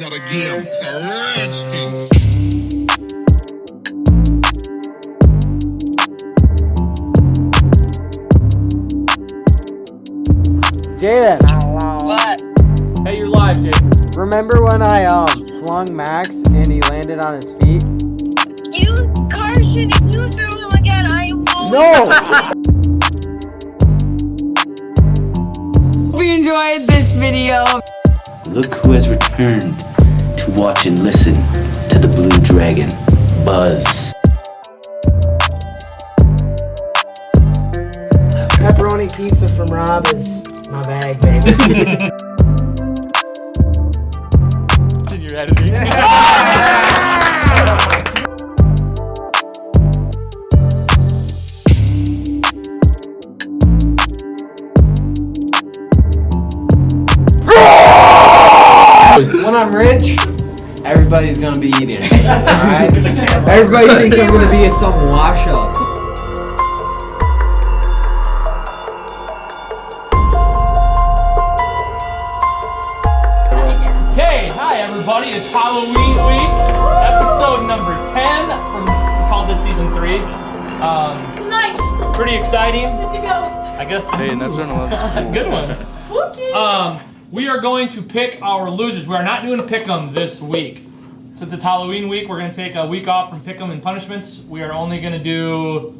It's not a game, it's a rich thing. Jaden. What? Hey, you're live, Jaden. Remember when I flung Max and he landed on his feet? You, Carson, if you throw him again, I will. No! Hope you enjoyed this video. Look who has returned to watch and listen to the Blue Dragon, Buzz. Pepperoni pizza from Rob is my bag, baby. It's in your editing. When I'm rich, everybody's gonna be eating. Alright? Everybody thinks I'm gonna be some wash up. Hey, hi everybody, it's Halloween week, episode number 10 from, we called this season 3. Nice! Pretty exciting, It's a ghost. I guess. Hey, and that's on 11. Good one. Spooky. We are going to pick our losers. We are not doing a pick'em this week. Since it's Halloween week, we're going to take a week off from pick'em and punishments. We are only going to do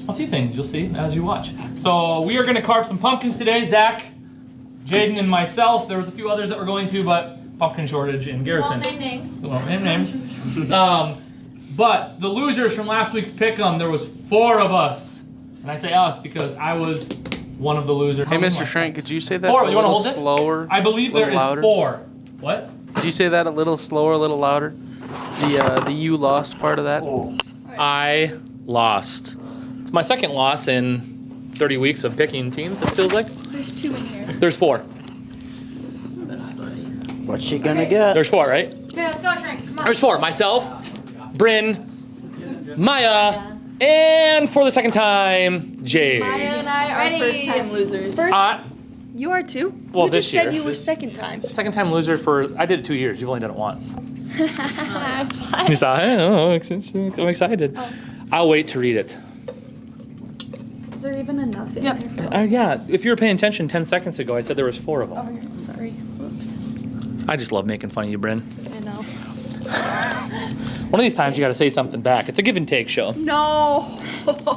a few things, you'll see as you watch. So we are going to carve some pumpkins today. Zach, Jaden, and myself. There was a few others that were going to, but pumpkin shortage in Garrison. Won't name names. Well, name names. But the losers from last week's pick'em, there was 4 of us. And I say us because I was one of the losers. Hey, Mr. Shrink, could you say that 4. a You want to little hold this? slower? I believe there is louder? 4. What? Could you say that a little slower, a little louder? The you lost part of that? I lost. It's my second loss in 30 weeks of picking teams, it feels like. There's 2 in here. There's 4. What's she gonna get? There's 4, right? Okay, let's go, Shrink. Come on. There's 4. Myself, Bryn, Maya, and for the second time, Jade. Maya and I are first-time losers. You are too? Well, you this just year. said you were second time. Second time loser for, I did it 2 years. You've only done it once. Oh, You saw it? Oh, I'm excited. I'll wait to read it. Is there even enough in Yep. there? Yeah, if you were paying attention 10 seconds ago, I said there was 4 of them. Over here. Sorry. Whoops. I just love making fun of you, Bryn. I know. One of these times you gotta say something back. It's a give and take show. No.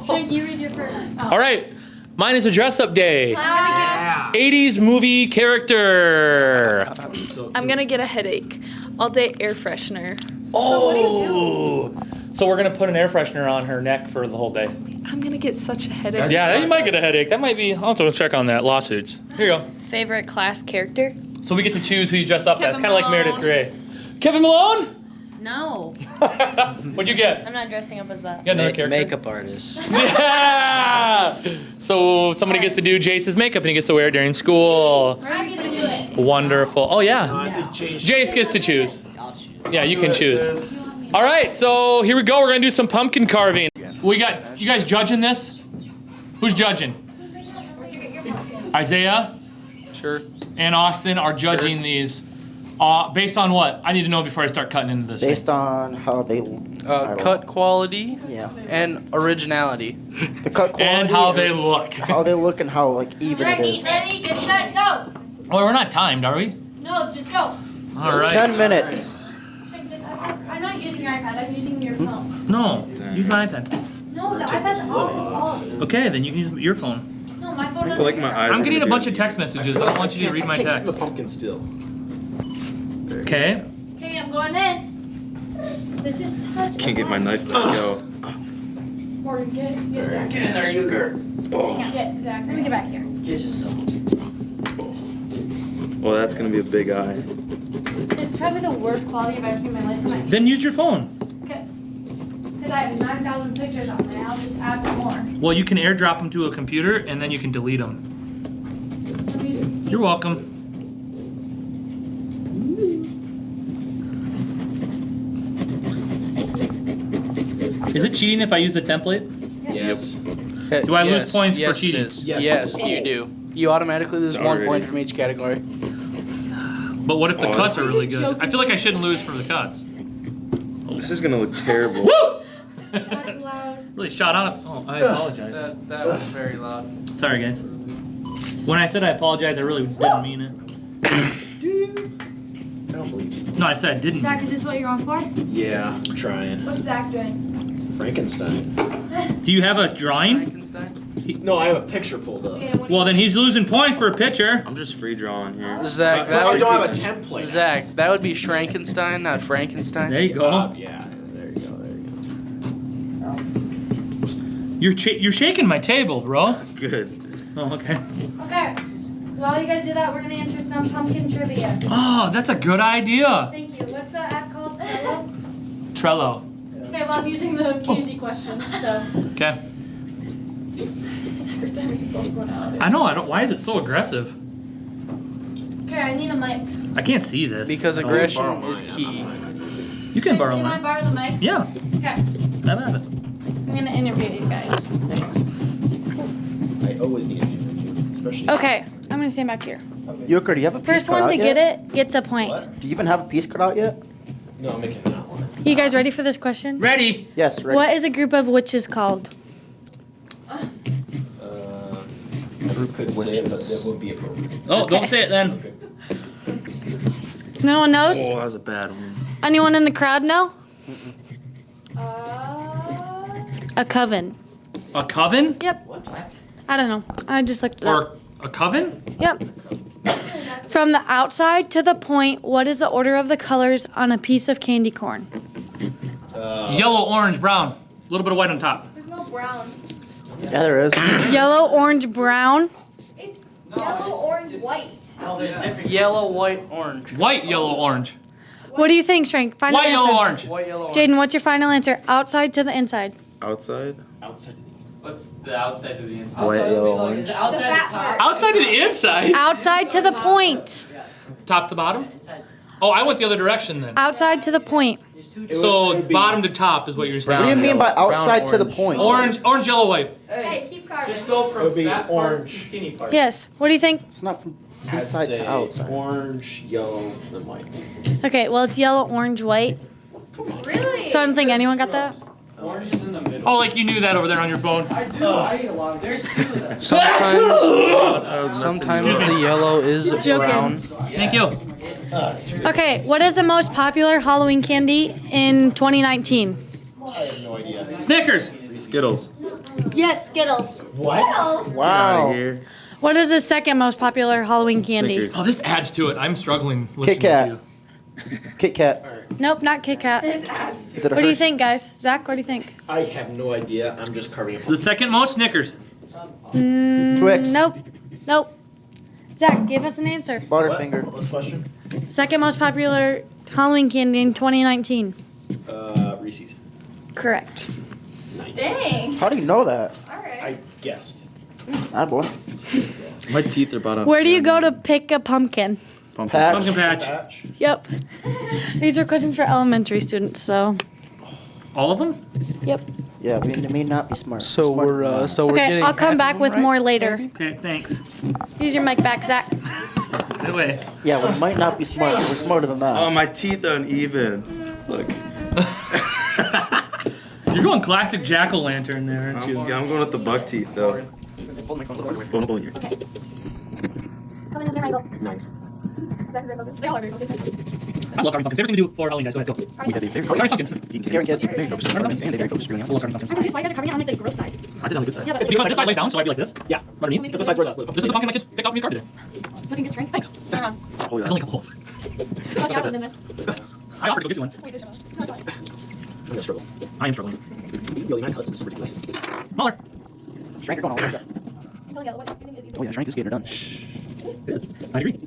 Shrink, you read your first. All right, mine is a dress-up day. 80s movie character. I'm gonna get a headache. All day air freshener. Oh. So we're gonna put an air freshener on her neck for the whole day. I'm gonna get such a headache. Yeah, you might get a headache. That might be, I'll have to check on that. Lawsuits. Here you go. Favorite class character? So we get to choose who you dress up as. Kevin Kind of like Meredith Malone. Grey. Kevin Malone? No, What'd you get? I'm not dressing up as that. You got another character? Makeup artist. Yeah! So somebody gets to do Jace's makeup and he gets to wear it during school. I'm gonna do it. Wonderful. Oh yeah. Jace gets to choose. Yeah, you can choose. All right, so here we go. We're gonna do some pumpkin carving. We got you guys judging this? Who's judging? Isaiah Sure. and Austin are judging these. Based on what? I need to know before I start cutting into this. Based on how they Cut quality yeah, and originality. the cut quality and how they look. how they look and how like even it Ready, is. steady, get set, go. Well, we're not timed, are we? No, just go. All right. 10 minutes. Shrink this. I'm not using your iPad. I'm using your phone. No, use my iPad. No, the iPad's off. Okay, then you can use your phone. No, my phone I doesn't. feel like my eyes. I'm getting a bunch of text messages. I don't want you to read my text. pumpkin still. Okay. Okay, I'm going in. This is such. Can't get my knife to go. Morgan, get Zach. There you go. Get Zach. Let me get back here. Well, that's gonna be a big eye. This is probably the worst quality I've ever seen in my life. Then use your phone. Okay. Because I have 9,000 pictures on there. I'll just add some more. Well, you can airdrop them to a computer and then you can delete them. I'm using Steve's. You're welcome. Is it cheating if I use the template? Yes. Do I lose points for cheating? Yes, you do. You automatically lose It's 1 already- point from each category. But what if the Oh, cuts this are is really good? I feel like I shouldn't lose for the cuts. This is gonna look terrible. Woo! That's loud. Really shot out of. Oh, I apologize. That was very loud. Sorry, guys. When I said I apologize, I really didn't mean it. I don't believe so. No, I said I didn't. Zach, mean is this what you're on for? Yeah, I'm trying. What's Zach doing? Frankenstein. it. Do you have a drawing? Frankenstein? No, I have a picture pulled up. Okay, what do you Well, then he's losing points for a picture. I'm just free drawing here. Zach, But I would don't be, have a template. Zach, that would be Shrankenstein, not Frankenstein. There you go. Yeah, there you go, there you go. You're shaking my table, bro. Good. Oh, okay. Okay. While you guys do that, we're gonna answer some pumpkin trivia. Oh, that's a good idea. Thank you. What's the app called? Trello? Trello. Okay, well I'm using the candy questions, so Okay. every time we can both one out. I know. I don't. Why is it so aggressive? Okay, I need a mic. I can't see this. Because Oh, aggression is key. You can borrow Can I mine. borrow the mic? Yeah. Okay. Have at it. I'm gonna interview you guys. I always need you, especially. Okay, I'm gonna stand back here. Euchre, do you have a piece First cut one out to yet? get it gets a point. Do you even have a piece cut out yet? No, I'm making that one. You guys ready for this question? Ready? Yes, ready. What is a group of witches called? I could say it, but that would be appropriate. Oh, don't say it then. No one knows? Oh, that was a bad one. Anyone in the crowd know? A coven. A coven? Yep. I don't know. I just looked it up. Or a coven? Yep. From the outside to the point, what is the order of the colors on a piece of candy corn? Yellow, orange, brown. A little bit of white on top. There's no brown. Yeah, there is. Yellow, orange, brown. It's yellow, orange, white. Yellow, white, orange. White, yellow, orange. What do you think, Shrink? Final White, answer. yellow, orange. White, yellow, orange. Jaden, what's your final answer? Outside to the inside. Outside? What's the outside of the inside? White, yellow, orange. The fat part. Outside to the inside. Outside to the point. Top to bottom? Oh, I went the other direction then. Outside to the point. So bottom to top is what you're saying. What do you mean by outside to the orange. point? Orange, yellow, white. Hey, keep carving. go It would be orange. skinny part. Yes. What do you think? It's not from inside to outside. Orange, yellow, then white. Okay, well, it's yellow, orange, white. Really? So I don't think anyone got that. Orange is in the middle. Oh, like you knew that over there on your phone. I do. I eat a lot of. There's two of them. Sometimes the yellow is Joking. brown. Thank you. Okay, what is the most popular Halloween candy in 2019? Snickers. Skittles. Yes, Skittles. What? Get out Wow. of here. What is the second most popular Halloween candy? Snickers. Oh, this adds to it. I'm struggling listening Kat. to you. Kit Kat. Nope, not Kit Kat. Is it a What do you Hershey? think, guys? Zach, what do you think? I have no idea. I'm just carving The second most Snickers. Twix. Nope. Nope. Zach, give us an answer. Butterfinger. What's the question? Second most popular Halloween candy in 2019. Reese's. Correct. Dang. How do you know that? All right. I guessed. Ah, boy. My teeth are about up. Where do you go to pick a pumpkin? Pumpkin. Patch. Pumpkin patch. Yep. These are questions for elementary students, so. All of them? Yep. Yeah, we may not be smart. So Smart we're than that. so we're Okay, getting. I'll come half back of with them right? more later. Okay, thanks. Use your mic back, Zach. By the way. Yeah, we might not be smart. We're smarter than that. Oh, my teeth are uneven. Look. You're going classic jack-o'-lantern there, aren't you? Yeah, I'm going with the buck teeth though. Hold on here. I love carving pumpkins. Favorite thing to do for Halloween, guys. Go ahead, go. We have a very Carving pumpkins. Scary kids. very focused on and they're very focused on I love carving pumpkins. Why you guys are carving it on like the gross side? I did on the good side. Yeah, It's because this side lays down, so I'd be like this. Yeah. Underneath. Because the sides were that. This is the pumpkin I just picked off from your card today. Looking good, Frank. Thanks. Turn on. Oh, There's only a couple holes. I'll be in this. I offered to go give you one. Wait, there's one. No, it's not. I'm gonna struggle. I am struggling. Really nice cuts. This is ridiculous. Smaller. Shrink, you're going all the way. What do you think is easy? Oh yeah, Shrink is getting her done. It is. I agree.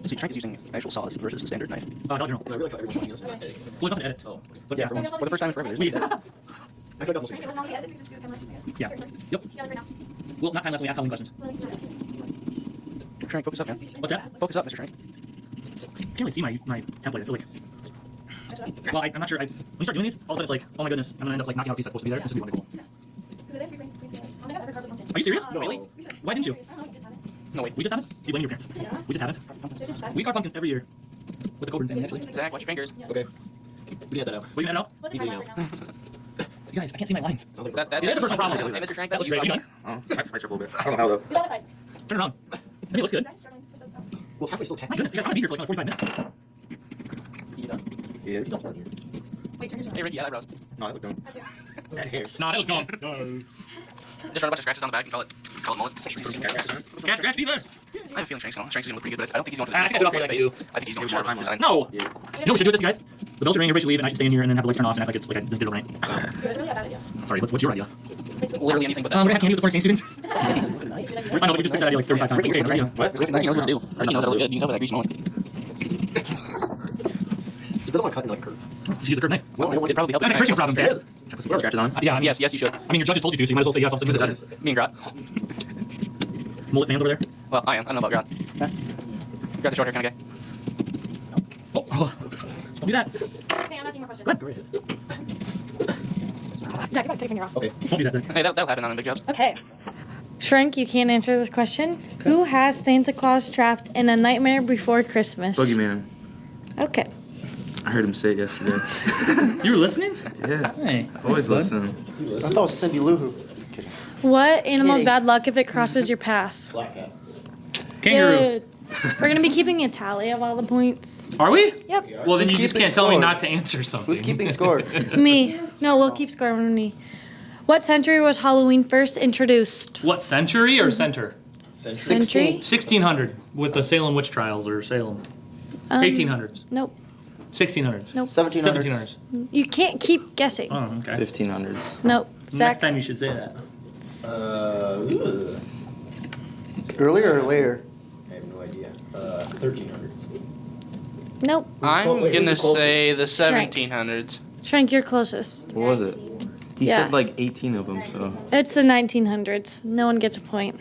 See, Shrink is using actual saws versus the standard knife. Dollar General. I really like how everyone's watching us. Well, it's tough to edit. But Yeah, for the first time in forever. We, I feel like that's most It was not the edit, we just do cameras, I guess. yeah. Yep. Yeah, right now. Well, not time left when we ask Halloween questions. Shrink, focus up, man. What's that? Focus up, Mr. Shrink. I can't really see my template. I feel like. Well, I'm not sure. When you start doing these, all of a sudden it's like, oh my goodness, I'm gonna end up like knocking out a piece that's supposed to be there. This is really cool. Because they have free space. I don't think I've ever carved a pumpkin. Are you serious? No. Really? Why didn't you? I don't know, we just had it. No, wait. We just haven't? You blame your parents. Yeah. We just haven't. We carve pumpkins every year. With the Cobra family, actually. Zach, watch your fingers. Okay. We can get that out. What you know? What's You your know. right now? You guys, I can't see my lines. Sounds like That, It is a personal problem. Hey, Mr. Frank, That's that's what what you you ready? Oh, I might slice her a little bit. I don't know how though. Do the other side. Turn it around. I think it looks good. Guys, struggling with this stuff. well, it's halfway still My goodness, you guys, I'm gonna be here for like 45 minutes. You done? Yeah. You don't start here. Wait, turn yourself. Hey, Ricky, yeah, eyebrows. No, I look dumb. Nah, they look gone. Just run a bunch of scratches on the back and call it mullet. Scratch fever. I have a feeling Shank's gonna look pretty good, but I don't think he's going to I think I do it for you. I think he's going to more time design. No. You know what we should do with this, you guys? The bells are ringing, everybody should leave, and I should stay in here and then have the lights turn off and act like it's like I did it overnight. Good, really a bad idea. Sorry, what's your idea? Literally anything but We're that. gonna have candy with the foreign exchange students. Nice. I know, we just pitched that idea like 35 times. Okay, there you go. What? Ricky knows what to do. Ricky knows how to look good. You can tell by that grease mullet. Just doesn't want to cut in like a curve. You should use a curved knife. Well, It'd probably help. That's a personal problem, It is. Dad. Should I put some scratches on? Yeah, I mean, Yes, you should. I mean, your judges told you to, so you might as well say yes. I'll say Who's the yes. judges? Me and Grot. Mullet fans over there. Well, I am. I don't know about Grot. Grot's a short hair kind of guy. Oh, don't do that. Okay, I'm asking more questions. Zach, you gotta take your finger off. Okay. Don't do that then. Hey, that'll happen on big jobs. Okay. Shrink, you can't answer this question. Who has Santa Claus trapped in A Nightmare Before Christmas? Boogeyman. Okay. I heard him say it yesterday. You were listening? Yeah. Hey. Always listen. I thought it was Cindy Lou Who. What animal's bad luck if it crosses your path? Black cat. Kangaroo. Good. We're gonna be keeping a tally of all the points. Are we? Yep. Well, then Who's you just keeping can't tell me score? not to answer something. Who's keeping score? Me. No, we'll keep score on me. What century was Halloween first introduced? What, century or center? Century? 1600 with the Salem witch trials or Salem. 1800s. Nope. 1600s. 1700s. 1700s. You can't keep guessing. Oh, okay. 1500s. Nope. Next Zach. time you should say that. Earlier or later? I have no idea. 1300s. Nope. I'm Wait, who's gonna the closest? say the Shrek. 1700s. Shrink, you're closest. What was it? He Yeah. said like 18 of them, so. It's the 1900s. No one gets a point.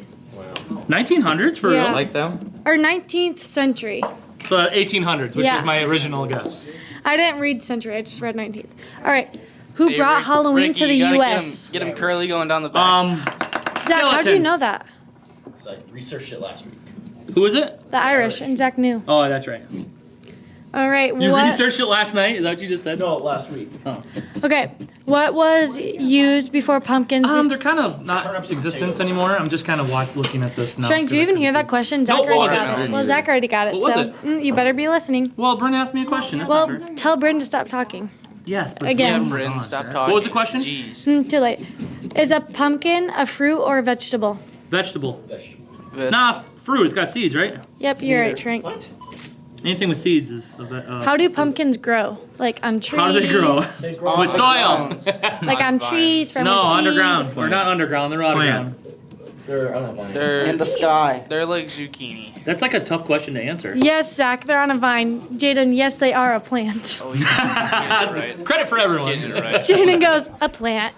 1900s for Yeah. real? Like them? Or 19th century. So 1800s, which Yeah. was my original guess. I didn't read century. I just read 19th. All right. Who Hey, brought Rick- Halloween Ricky, to the you gotta U.S.? Get him curly going down the back. Zach, how'd you skeletons. know that? So I researched it last week. Who is it? The Irish, and Zach knew. Oh, that's right. All right. You What? researched it last night? Is that what you just said? No, last week. Okay. What was used before pumpkins? They're kind of not in existence anymore. I'm just kind of looking at this now. Shrink, do you even hear that question? Zach No, what was already it? got I it. didn't Well, hear Zach already got it. What was so it? You better be listening. Well, Bryn asked me a question. That's Well, not fair. tell Bryn to stop talking. Yes, but Again. Yeah, Come Bryn, on, stop Zach. talking. What was the question? Jeez. Too late. Is a pumpkin a fruit or a vegetable? Vegetable. But- Nah, fruit. It's got seeds, right? Yep, you're right, Shrink. What? Anything with seeds is. How do pumpkins grow? Like on trees? How do they grow? They grow With soil. Like on trees from No, a seed? underground. Or not underground. They're underground. They're, I don't know. They're, In the sky. they're like zucchini. That's like a tough question to answer. Yes, Zach, they're on a vine. Jaden, yes, they are a plant. Oh, yeah. Getting it right. Credit for everyone. Getting it right. Jaden goes, a plant.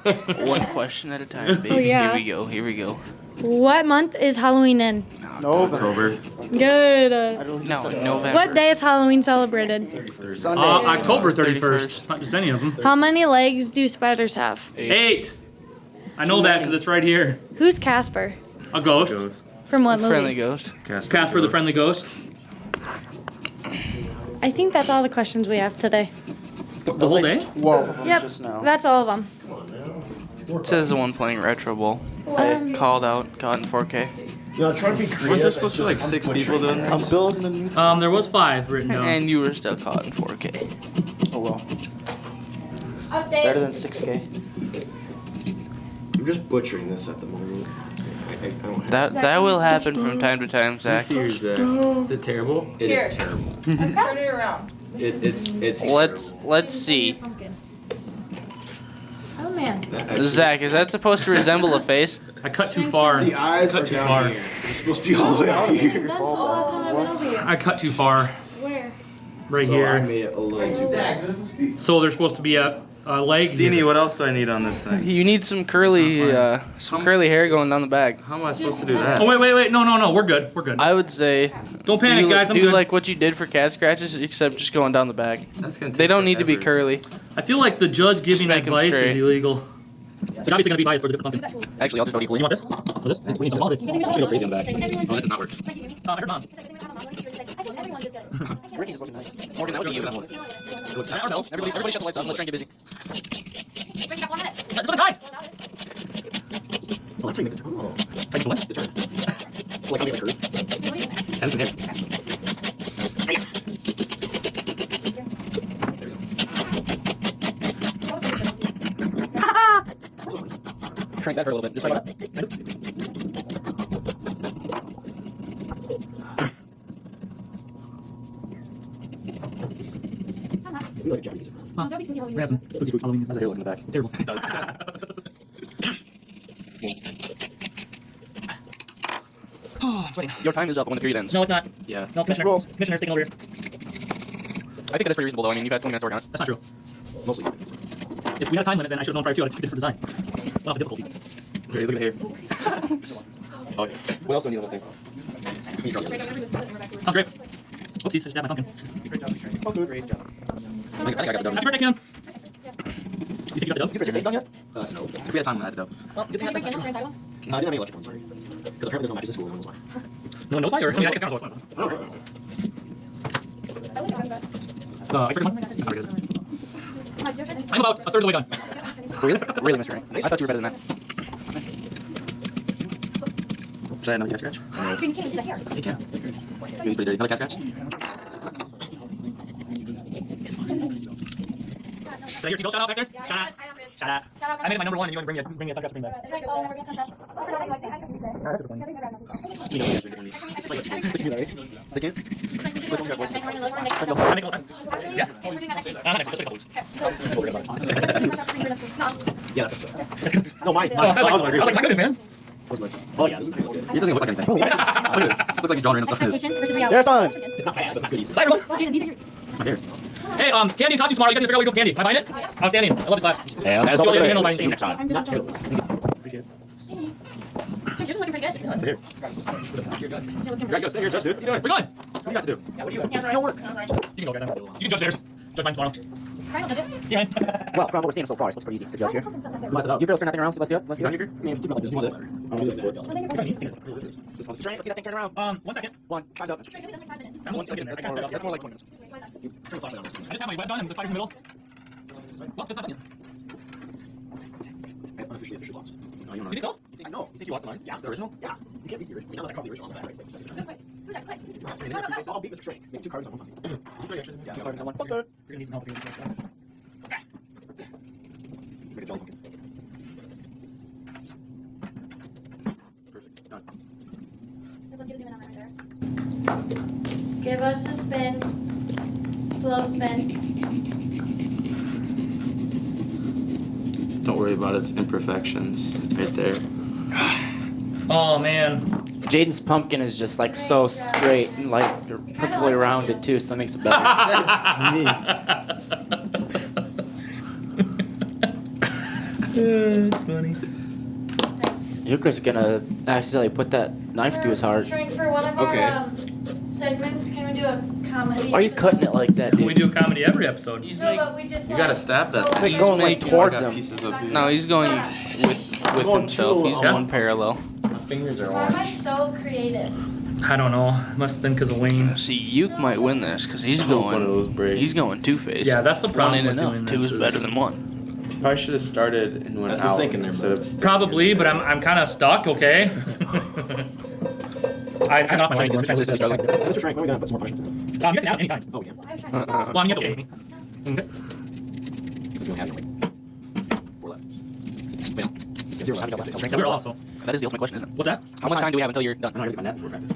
One question at a time, baby. Oh, yeah. Here we go. Here we go. What month is Halloween in? November. October. Good. I don't No, just in November. What day is Halloween celebrated? Sunday. October 31st. 31st. Not just any of them. How many legs do spiders have? 8. I know that because it's right here. Who's Casper? A ghost. Ghost. From what movie? Friendly ghost. Casper the Friendly Ghost. I think that's all the questions we have today. The whole day? 12 of them Yep, just now. that's all of them. It says the one playing Retro Bowl. Called out, caught in 4K. You know, trying to be creative. Weren't there supposed to be like 6 people doing I'm this? building a new There was 5 written down. And you were still caught in 4K. Oh well. Better than 6K. I'm just butchering this at the moment. I don't have That will happen from time to time, Zach. Is it terrible? It is terrible. Turn it around. It's Let's see. Oh man. Zach, is that supposed to resemble a face? I cut too far. The eyes Cut are too down far. here. They're supposed to be all the way out here. That's the last time I've been over here. I cut too far. Where? Right So I here. made it a little too big. So there's supposed to be a leg. Steenie, here. what else do I need on this thing? You need some curly hair going down the back. How am I supposed to do that? Oh, wait. No. We're good. We're good. I would say Don't panic, do, guys. I'm do good. like what you did for cat scratches, except just going down the back. That's gonna take They don't need to be forever. curly. I feel like the judge giving make 'em advice is straight. illegal. So obviously gonna be biased towards a different pumpkin. Actually, I'll just vote equally. You want this? Or this? We need some small. I'm just gonna go crazy on the back. Oh, that does not work. I heard mom. Ricky's looking nice. Morgan, that would be you. Or no. Everybody shut the lights off and let's try and get busy. It's a tie. Oh, that's how you make the turn. Oh. Thank you, what? The turn. It's like how you make a curve. And some hair. Crank that for a little bit. Just like that. You like Japanese. We have some spooky Halloween. How's the hair look in the back? Terrible. It does. Oh, I'm sweating. Your time is up when the period ends. No, it's not. Yeah. No, Commissioner. Commissioner's taking over here. I think that is pretty reasonable though. I mean, you've had 20 minutes to work on it. That's not true. Mostly. If we had a time limit, then I should have known prior to how to pick it for design. Well, the difficulty. Okay, look at the hair. Oh, yeah. What else do I need on that thing? Sounds great. Oopsies, I just stabbed my pumpkin. Great job. I think I got the dub. Happy birthday, Cam. You think you got the dub? You got your face done yet? No. If we had time, I had the dub. Well, good thing I got this one. I didn't have any electric ones. Because apparently there's no matches in school. No one's mine. No one knows why, or? I mean, I guess I kind of know why. I forgot one. That's not very good. I'm about a third of the way done. Really? Really, Mr. Ray. I thought you were better than that. Should I have another cat scratch? You can't see the hair. Hey, cat. He's pretty dirty. Another cat scratch? Did I hear T-Bill shout out back there? Shout out. Shout out. I made it my number one, and you want to bring me a Thundercraft Spring back. You know, cats are different. They can? I make all the time. Yeah. Not next week, just wait a couple weeks. We'll worry about it. Yeah, that's what's No, mine. Oh, I was like, my goodness, man. Oh, yeah. This doesn't look like anything. Look at it. This looks like he's drawing random stuff in this. There's time. It's not bad, but it's not good either. Bye, everyone. It's my hair. Hey, candy and costumes tomorrow. You guys need to figure out what you do with candy. Am I buying it? Outstanding. I love this class. And that's all all for for today. today. See you next time. Not terrible. Appreciate it. You're just looking pretty good. That's the hair. Greg, go stay here, judge, dude. What are you doing? We're going. What do you got to do? Yeah, what do you have? No work. You can go, guys. You can judge theirs. Judge mine tomorrow. See you, man. Well, from what we're seeing so far, it looks pretty easy to judge here. You girls turn that thing around, let's see it. Let's see You it. got here? I mean, if you like this, you want this? I'm gonna do this. Let's see that thing turn around. 1 second. One, time's up. I'm 1 second. That's more like 20 minutes. Turn the flashlight on. I just have my web done and the spider's in the middle. Well, that's not done yet. I'm officially lost. No, you don't know. You think so? I know. You think you lost mine? Yeah. The original? Yeah. You can't beat the original. I mean, unless I copy the original on the back. I mean, I'll beat Mr. Shrink. Maybe 2 cards on 1 copy. Yeah, 2 cards on 1. You're gonna need some help with your Make a jolly pumpkin. Perfect. Done. Give us a spin. Slow spin. Don't worry about its imperfections. Right there. Oh, man. Jaden's pumpkin is just like so straight and like perfectly rounded too, so that makes it better. It's funny. Euchre's gonna accidentally put that knife through his heart. Shrink, for one of our segments, can we do a comedy? Why are you cutting it like that, dude? We do comedy every episode. No, but we just You gotta stab that. It's like going like towards him. Pieces of beef. No, he's going with himself. He's Yeah. one parallel. My fingers are Why am I orange. so creative? I don't know. Must have been because of Wayne. See, Uke might win this because he's I hope one of those going. breaks. He's going two-faced. Yeah, that's the problem One ain't with enough. doing Two this is better than one. Probably should have started and went That's the out thinking there, instead bud. of staying Probably, here. but I'm kind of stuck. Okay. I turned off my Frank is second struggling. Mr. Shrink, when are we gonna put some more punishments in? You guys can out anytime. Oh, we can. Well, I mean, you have to okay. Okay. Because we don't have it. 4 left. Wait. 0 left. So we're off, so. That is the ultimate question, isn't it? What's that? How much time do we have until you're done? I'm not gonna get my net before practice.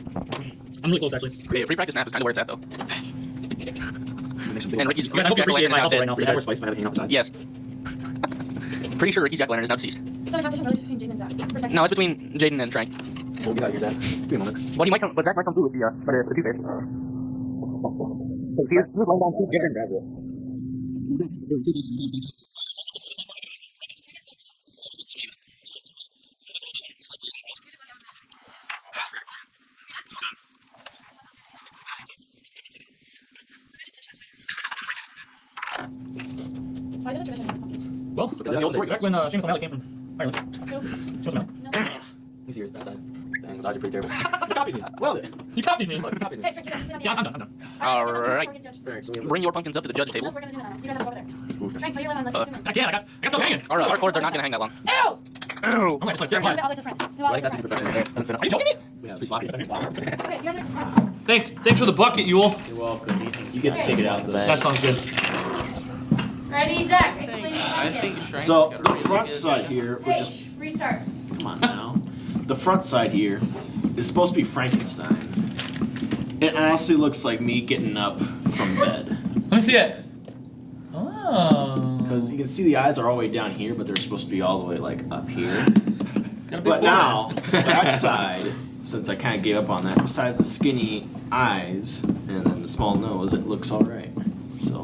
I'm really close, actually. Okay, free practice snap is kind of where it's at, though. Make some big And Ricky's You guys have to appreciate my hustle right now. Would you have more spice if I had it hanging outside? Yes. Pretty sure Ricky's jack-o'-lantern is now deceased. No, it's between Jaden and Frank. We'll get out of here, Zach. Give me a moment. Well, he might come, but Zach might come through with the two-face. He was laying down two different gradual. Well, That's the old story. back when James O'Malley came from Alright, show me. He's here. That side. Dang, those eyes are pretty terrible. You copied me. Love it. You copied me. Look, you copied me. Okay, check it out. Yeah, I'm done. Alright. Alright, so we have Bring your pumpkins up to the judge table. Nope, we're gonna do that now. You guys have to go over there. Frank, put your leg on the I can't. I got stuff hanging. Our cords are not gonna hang that long. Ew! Ow! I'm gonna just let it Move it sit. all the way to the front. Move it all I the way think that's to a the good front. professional. And the Are you joking me? Yeah, it's pretty sloppy. Okay, you guys are Thanks for the bucket, Yule. You're welcome. You get to take it out of the That bag. sounds good. ready, Zach. Explain your I pumpkin. think Shrank's So got a the really front good side shot. here, we're Hey, just restart. come on now. The front side here is supposed to be Frankenstein. It honestly looks like me getting up from bed. Let me see it. Oh. Because you can see the eyes are all the way down here, but they're supposed to be all the way like up here. Got a big But forehead. now, the back side, since I kind of gave up on that, besides the skinny eyes and then the small nose, it looks all right. So,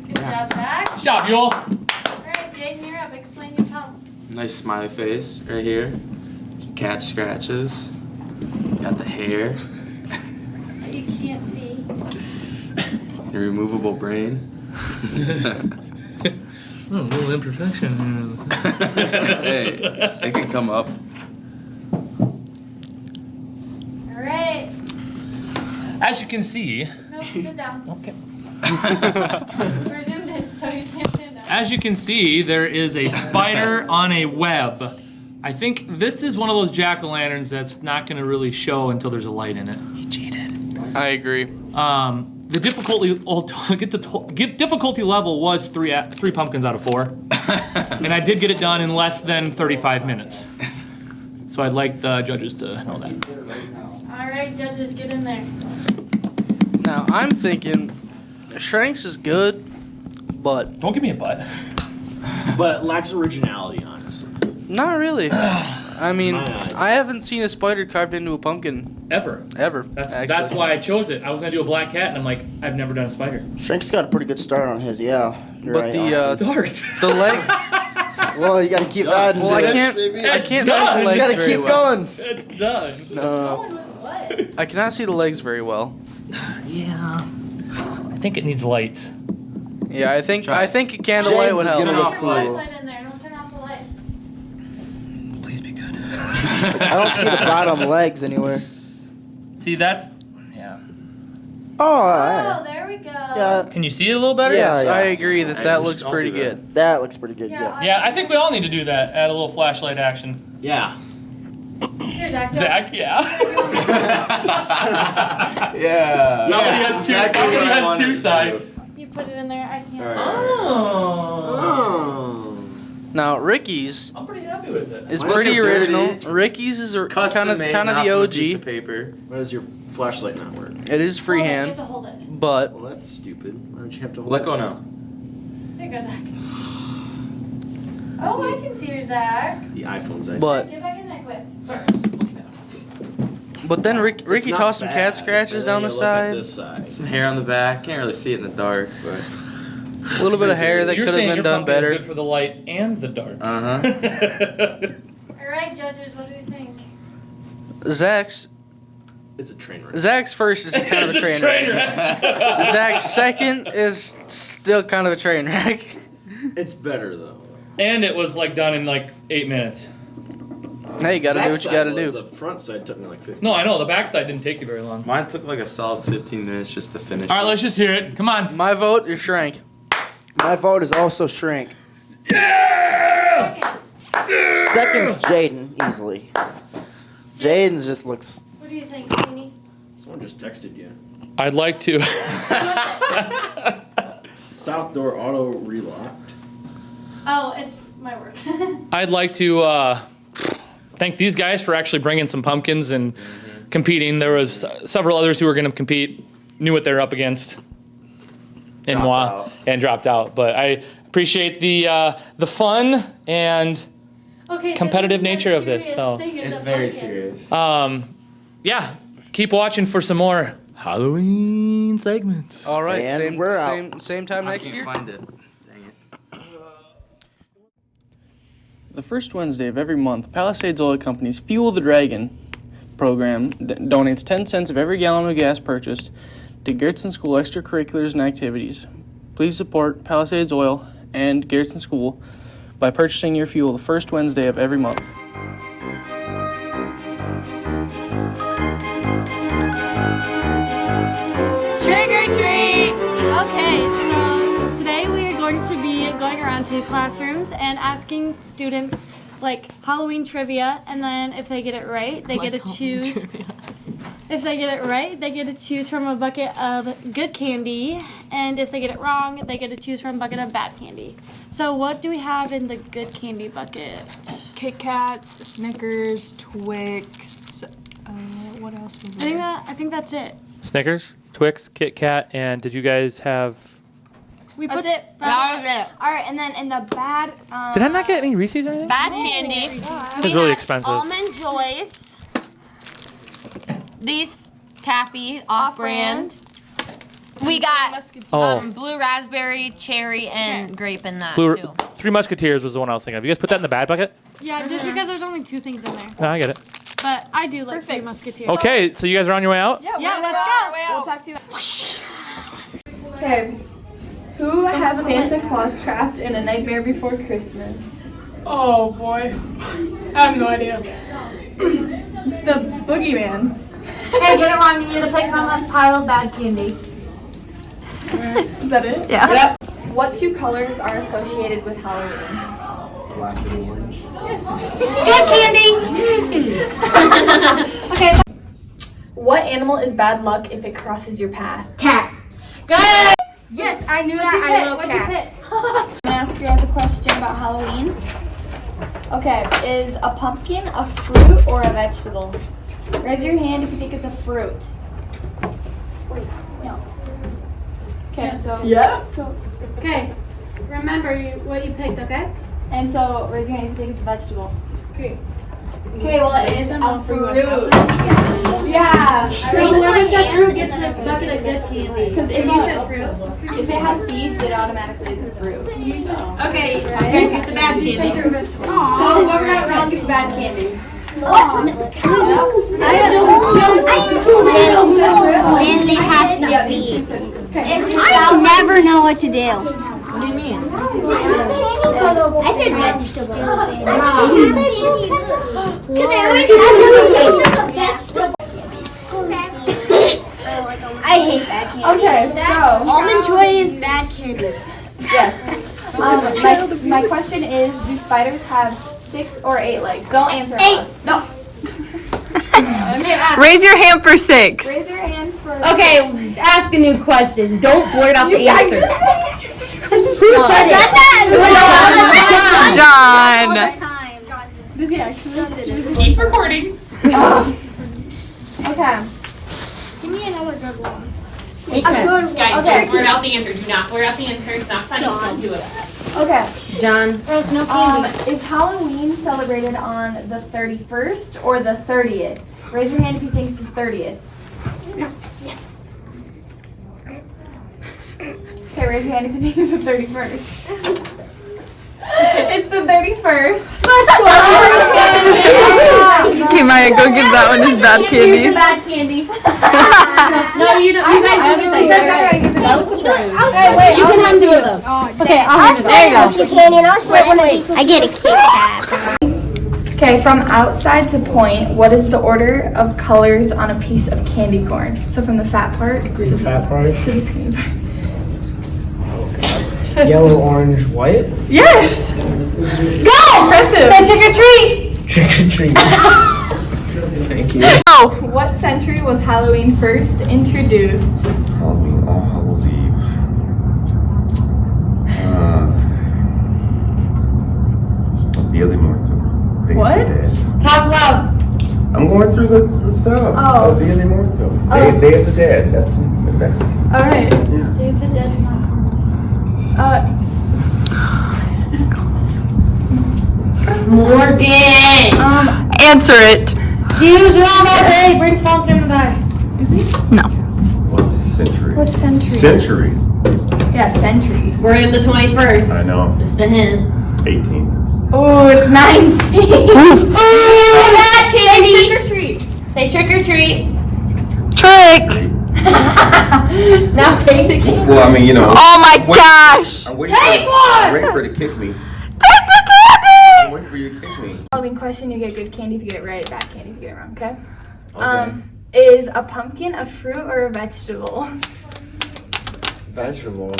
Good job, Zach. Good job, Yule. All right, Jaden, you're up. Explain your pump. Nice smiley face right here. Some cat scratches. Got the hair. That you can't see. A removable brain. Oh, a little imperfection. Hey, it can come up. All right. As you can see, No, sit down. okay. We're zoomed in, so you can't stand up. As you can see, there is a spider on a web. I think this is one of those jack-o'-lanterns that's not going to really show until there's a light in it. He cheated. I agree. The difficulty level was three pumpkins out of 4, and I did get it done in less than 35 minutes. So I'd like the judges to know that. All right, judges, get in there. Now I'm thinking Shrank's is good, but Don't give me a butt. but it lacks originality, honestly. not really. I mean, My eyes. I haven't seen a spider carved into a pumpkin Ever. ever. That's actually. why I chose it. I was gonna do a black cat, and I'm like, I've never done a spider. Shrink's got a pretty good start on his, yeah. You're But right, the Austin. Start. the leg. Well, you gotta keep adding Well, to I it. can't. I It's can't done. see the You legs gotta very keep well. going. It's done. No. Going with what? I cannot see the legs very well. Yeah. I think it needs lights. Yeah, I think a candlelight James would is help. gonna Turn look off Put your cool. flashlight in there. Don't turn off the lights. Please be good. I don't see the bottom legs anywhere. See, that's. Yeah. Oh, Oh, there we go. yeah, Can you see it a little better? Yeah. Yes, I agree that Hey, that we looks should all pretty do that. good. that looks pretty good, yeah. Yeah, I think we all need to do that. Add a little flashlight action. Yeah. Here, Zach. go. Zach, yeah. Yeah. Nobody has two. exactly Nobody what I has wanted two to sides. You put it in there. I can't. All right. Oh. Oh. Now Ricky's I'm pretty happy with it. is Why is pretty it dirty? original. Ricky's is kind Custom of made, kind of not the from a piece OG. of paper. Why does your flashlight not work? It is You freehand, have to hold it. but Well, that's stupid. Why don't you have to hold Let it? go now. There you go, Zach. Oh, I can see your Zach. The iPhone's actually. but Get back in there quick. Sorry, I'm just looking at it. but then It's Ricky not tossed some bad, cat but scratches then down the you look at side. this side. Some hair on the back. Can't really see it in the dark, but. A little bit of hair So that you're could have saying been your done pumpkin is better. good for the light and the dark. Uh huh. All right, judges, what do you think? Zach's It's a train wreck. first is kind of a It's train wreck. Zach's second is still kind of a train wreck. It's better though. And it was like done in like 8 minutes. Hey, you gotta do what you gotta Backside was, do. The front side took me like 15. No, I know the backside didn't take you very long. Mine took like a solid 15 minutes just to finish. All right, let's just hear it. Come on. My vote is Shrank. My vote is also Shrink. Second. Second's Jaden, easily. Jaden's just looks... What do you think, Sweeney? Someone just texted you. I'd like to. South door auto relocked. Oh, it's my work. I'd like to thank these guys for actually bringing some pumpkins and competing. There was several others who were going to compete, knew what they were up against, and dropped out. But I appreciate the fun and Okay, competitive this is nature the of this. serious So thing is It's a very pumpkin. serious. yeah, keep watching for some more Halloween segments. All right, And we're out. same time I next can't year. find it. Dang it. The first Wednesday of every month, Palisades Oil Company's Fuel the Dragon program donates 10 cents of every gallon of gas purchased to Garrettson School extracurriculars and activities. Please support Palisades Oil and Garrettson School by purchasing your fuel the first Wednesday of every month. Trick or treat! Okay, so today we are going to be going around to classrooms and asking students like Halloween trivia, and then if they get it right, they get to choose. If they get it right, they get to choose from a bucket of good candy, and if they get it wrong, they get to choose from a bucket of bad candy. So what do we have in the good candy bucket? Kit Kats, Snickers, Twix. What else was there? I think that's it. Snickers, Twix, Kit Kat, and did you guys have... We put That's it. That was it. All right, and then in the bad. Did I not get any Reese's or anything? Bad candy. It's really expensive. Almond Joys. These taffy off-brand. We got blue raspberry, cherry, and grape in that too. Three Musketeers was the one I was thinking of. You guys put that in the bad bucket? Yeah, just because there's only 2 things in there. No, I get it. But I do like Three Musketeers. Okay, so you guys are on your way out? Yeah, let's go. We'll talk to you. Okay. Who has Santa Claus trapped in A Nightmare Before Christmas? Oh boy. I have no idea. It's the boogeyman. Hey, get it wrong. You need to pick from a pile of bad candy. Is that it? Yeah. Yep. What 2 colors are associated with Halloween? Black and orange. Good candy. Okay. What animal is bad luck if it crosses your path? Cat. Good. Yes, I knew that. I love cats. I'm gonna ask you guys a question about Halloween. Okay, is a pumpkin a fruit or a vegetable? Raise your hand if you think it's a fruit. Wait, no. Okay, so Yeah. So Okay. Remember what you picked, okay? and so raise your hand if you think it's a vegetable. Okay. Okay, well it is a fruit. Yeah. So whoever said fruit gets the bucket of good candy. Because if you you said fruit. if it has seeds, it automatically is a fruit. Okay, you guys get the bad candy. So whoever got wrong gets bad candy. Lily has to be. I never know what to do. What do you mean? I said vegetable. I hate bad candy. Okay, so Almond Joy is bad candy. Yes. My question is, do spiders have 6 or 8 legs? Don't answer. 8. No. Raise your hand for 6. Raise your hand for. Okay, ask a new question. Don't blurt out the answer. Who said John. Does he actually? Keep recording. Okay. Give me another good one. A good one. Guys, Okay. don't blurt out the answer. Do not blurt out the answer. It's not funny. Don't do it. Okay. John. There's no candy. Is Halloween celebrated on the 31st or the 30th? Raise your hand if you think it's the 30th. Okay, raise your hand if you think it's the 31st. It's the 31st. Okay, Maya, go give that one his bad candy. Bad candy. No, you don't. You guys don't get that. That was surprised. Hey, wait, You can have 2 of those. Okay, I'll split a candy and I'll split one of these. I get a Kit Kat. Okay, from outside to point, what is the order of colors on a piece of candy corn? So from the fat part to The fat part. the skinny part. Yellow, orange, white. Yes! Go! Impressive. Say trick or treat. Trick or treat. Thank you. Oh. What century was Halloween first introduced? Halloween, All Hallows Eve. Dia de Muertos. What? Talk loud. I'm going through the stuff. Oh. Dia de Muertos. Oh. Day of the Dead. That's All right. yeah. Morgan. Answer it. Huge round all day. Bring sponsor in the bag. Is he? What century? What century? Century. Yeah, century. We're in the 21st. I know. Just a hint. 18th. Oh, it's 19. Oh, bad candy. Trick or treat. Say trick or treat. Trick. Now take the candy. Well, I mean, you know. Oh my gosh. I'm waiting Take for, one! I'm waiting for her to kick me. Take the I'm waiting for you to kick me. Halloween question, you get good candy if you get it right, bad candy if you get it wrong, okay? Okay. Is a pumpkin a fruit or a vegetable? Vegetable.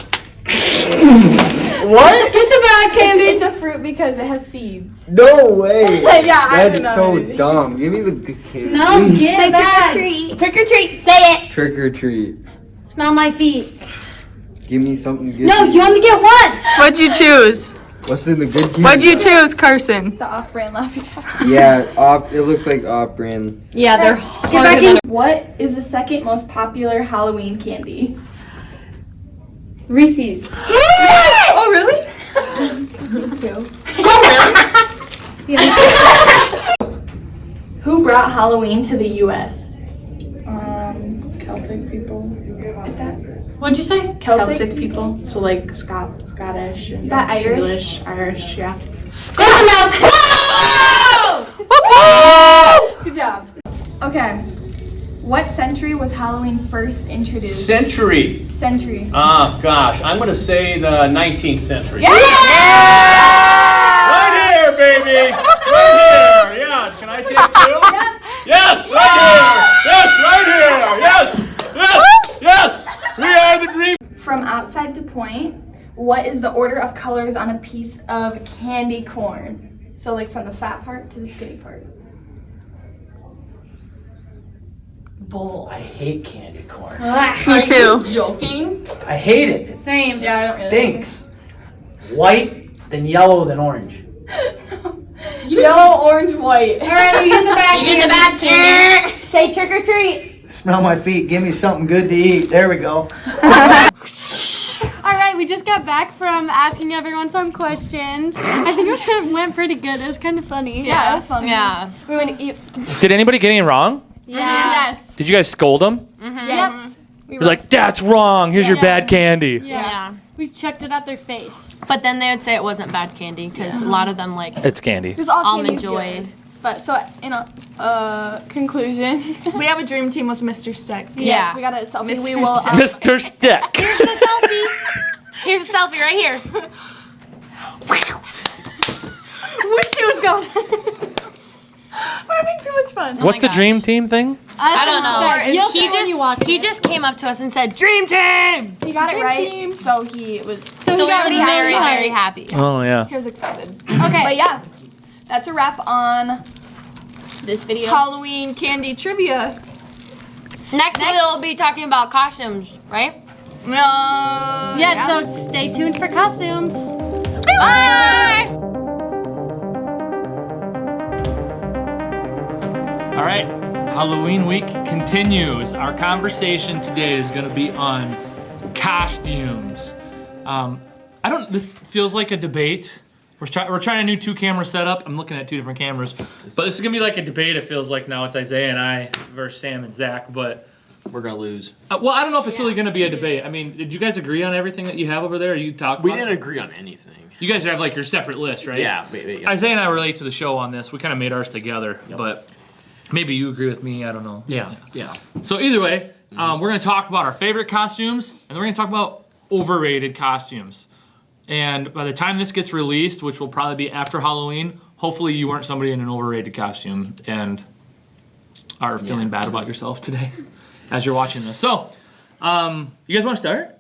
What? Get the bad candy! It's a fruit because it has seeds. No way. Yeah, I don't That's know. so dumb. Give me the good candy. No, please. get that. Trick or treat. Say it. Trick or treat. Smell my feet. Give me something good. No, you only get one. What'd you choose? What's in the good candy? What'd you choose, Carson? The off-brand Laffy Taffy. Yeah, it looks like off-brand. Yeah, they're Get back in. What is the second most popular Halloween candy? Reese's. Oh, really? Me too. Who brought Halloween to the U.S.? Celtic people. Is that? What'd you say? Celtic people. So like Scottish. And Is that Irish? English, Irish, yeah. Close enough. Good job. Okay. What century was Halloween first introduced? Century. Century. Ah, gosh. I'm going to say the 19th century. Yeah! Right here, baby. Right here. Yeah. Can I take two? Yes, right here. Yes, right here. Yes. Yes. Yes. We are the dream. From outside to point, what is the order of colors on a piece of candy corn? So like from the fat part to the skinny part. Bull. I hate candy corn. Me too. Joking? I hate it. It Same. Yeah, I don't really stinks. White, then yellow, then orange. Yellow, orange, white. All right, you get the bad candy. You get the bad candy. Say trick or treat. Smell my feet. Give me something good to eat. There we go. All right, we just got back from asking everyone some questions. I think it went pretty good. It was kind of funny. Yeah, it was funny. Yeah. We went to eat. Did anybody get any wrong? Yeah. Yes. Did you guys scold them? Yes. You're like, that's wrong. Here's your bad candy. Yeah. We checked it at their face. But then they would say it wasn't bad candy because a lot of them like It's candy. It was all almond candy joy. good. But so, conclusion. We have a dream team with Mr. Stick. Yes, we got a selfie. Mr. We will. Mr. Stick. Here's the selfie. Here's a selfie right here. Wish she was gone. We're having too much fun. What's the dream team thing? I don't know. You'll see when you watch He it. just came up to us and said, "Dream team." He got it Dream right. team. So he was. So he was very, very happy. Oh, yeah. He was excited. Okay. But yeah, that's a wrap on this video. Halloween candy trivia. Next we'll be talking about costumes, right? Yes, so stay tuned for costumes. Bye. All right, Halloween week continues. Our conversation today is going to be on costumes. This feels like a debate. We're trying a new 2-camera setup. I'm looking at 2 different cameras, but this is going to be like a debate. It feels like now it's Isaiah and I versus Sam and Zach, but We're going to lose. well, I don't know if it's really going to be a debate. I mean, did you guys agree on everything that you have over there? You talked. We didn't agree on anything. You guys have like your separate list, right? Yeah. Isaiah and I relate to the show on this. We kind of made ours together, but maybe you agree with me. I don't know. Yeah. So either way, we're going to talk about our favorite costumes, and then we're going to talk about overrated costumes. And by the time this gets released, which will probably be after Halloween, hopefully you weren't somebody in an overrated costume and are feeling bad about yourself today as you're watching this. So, you guys want to start?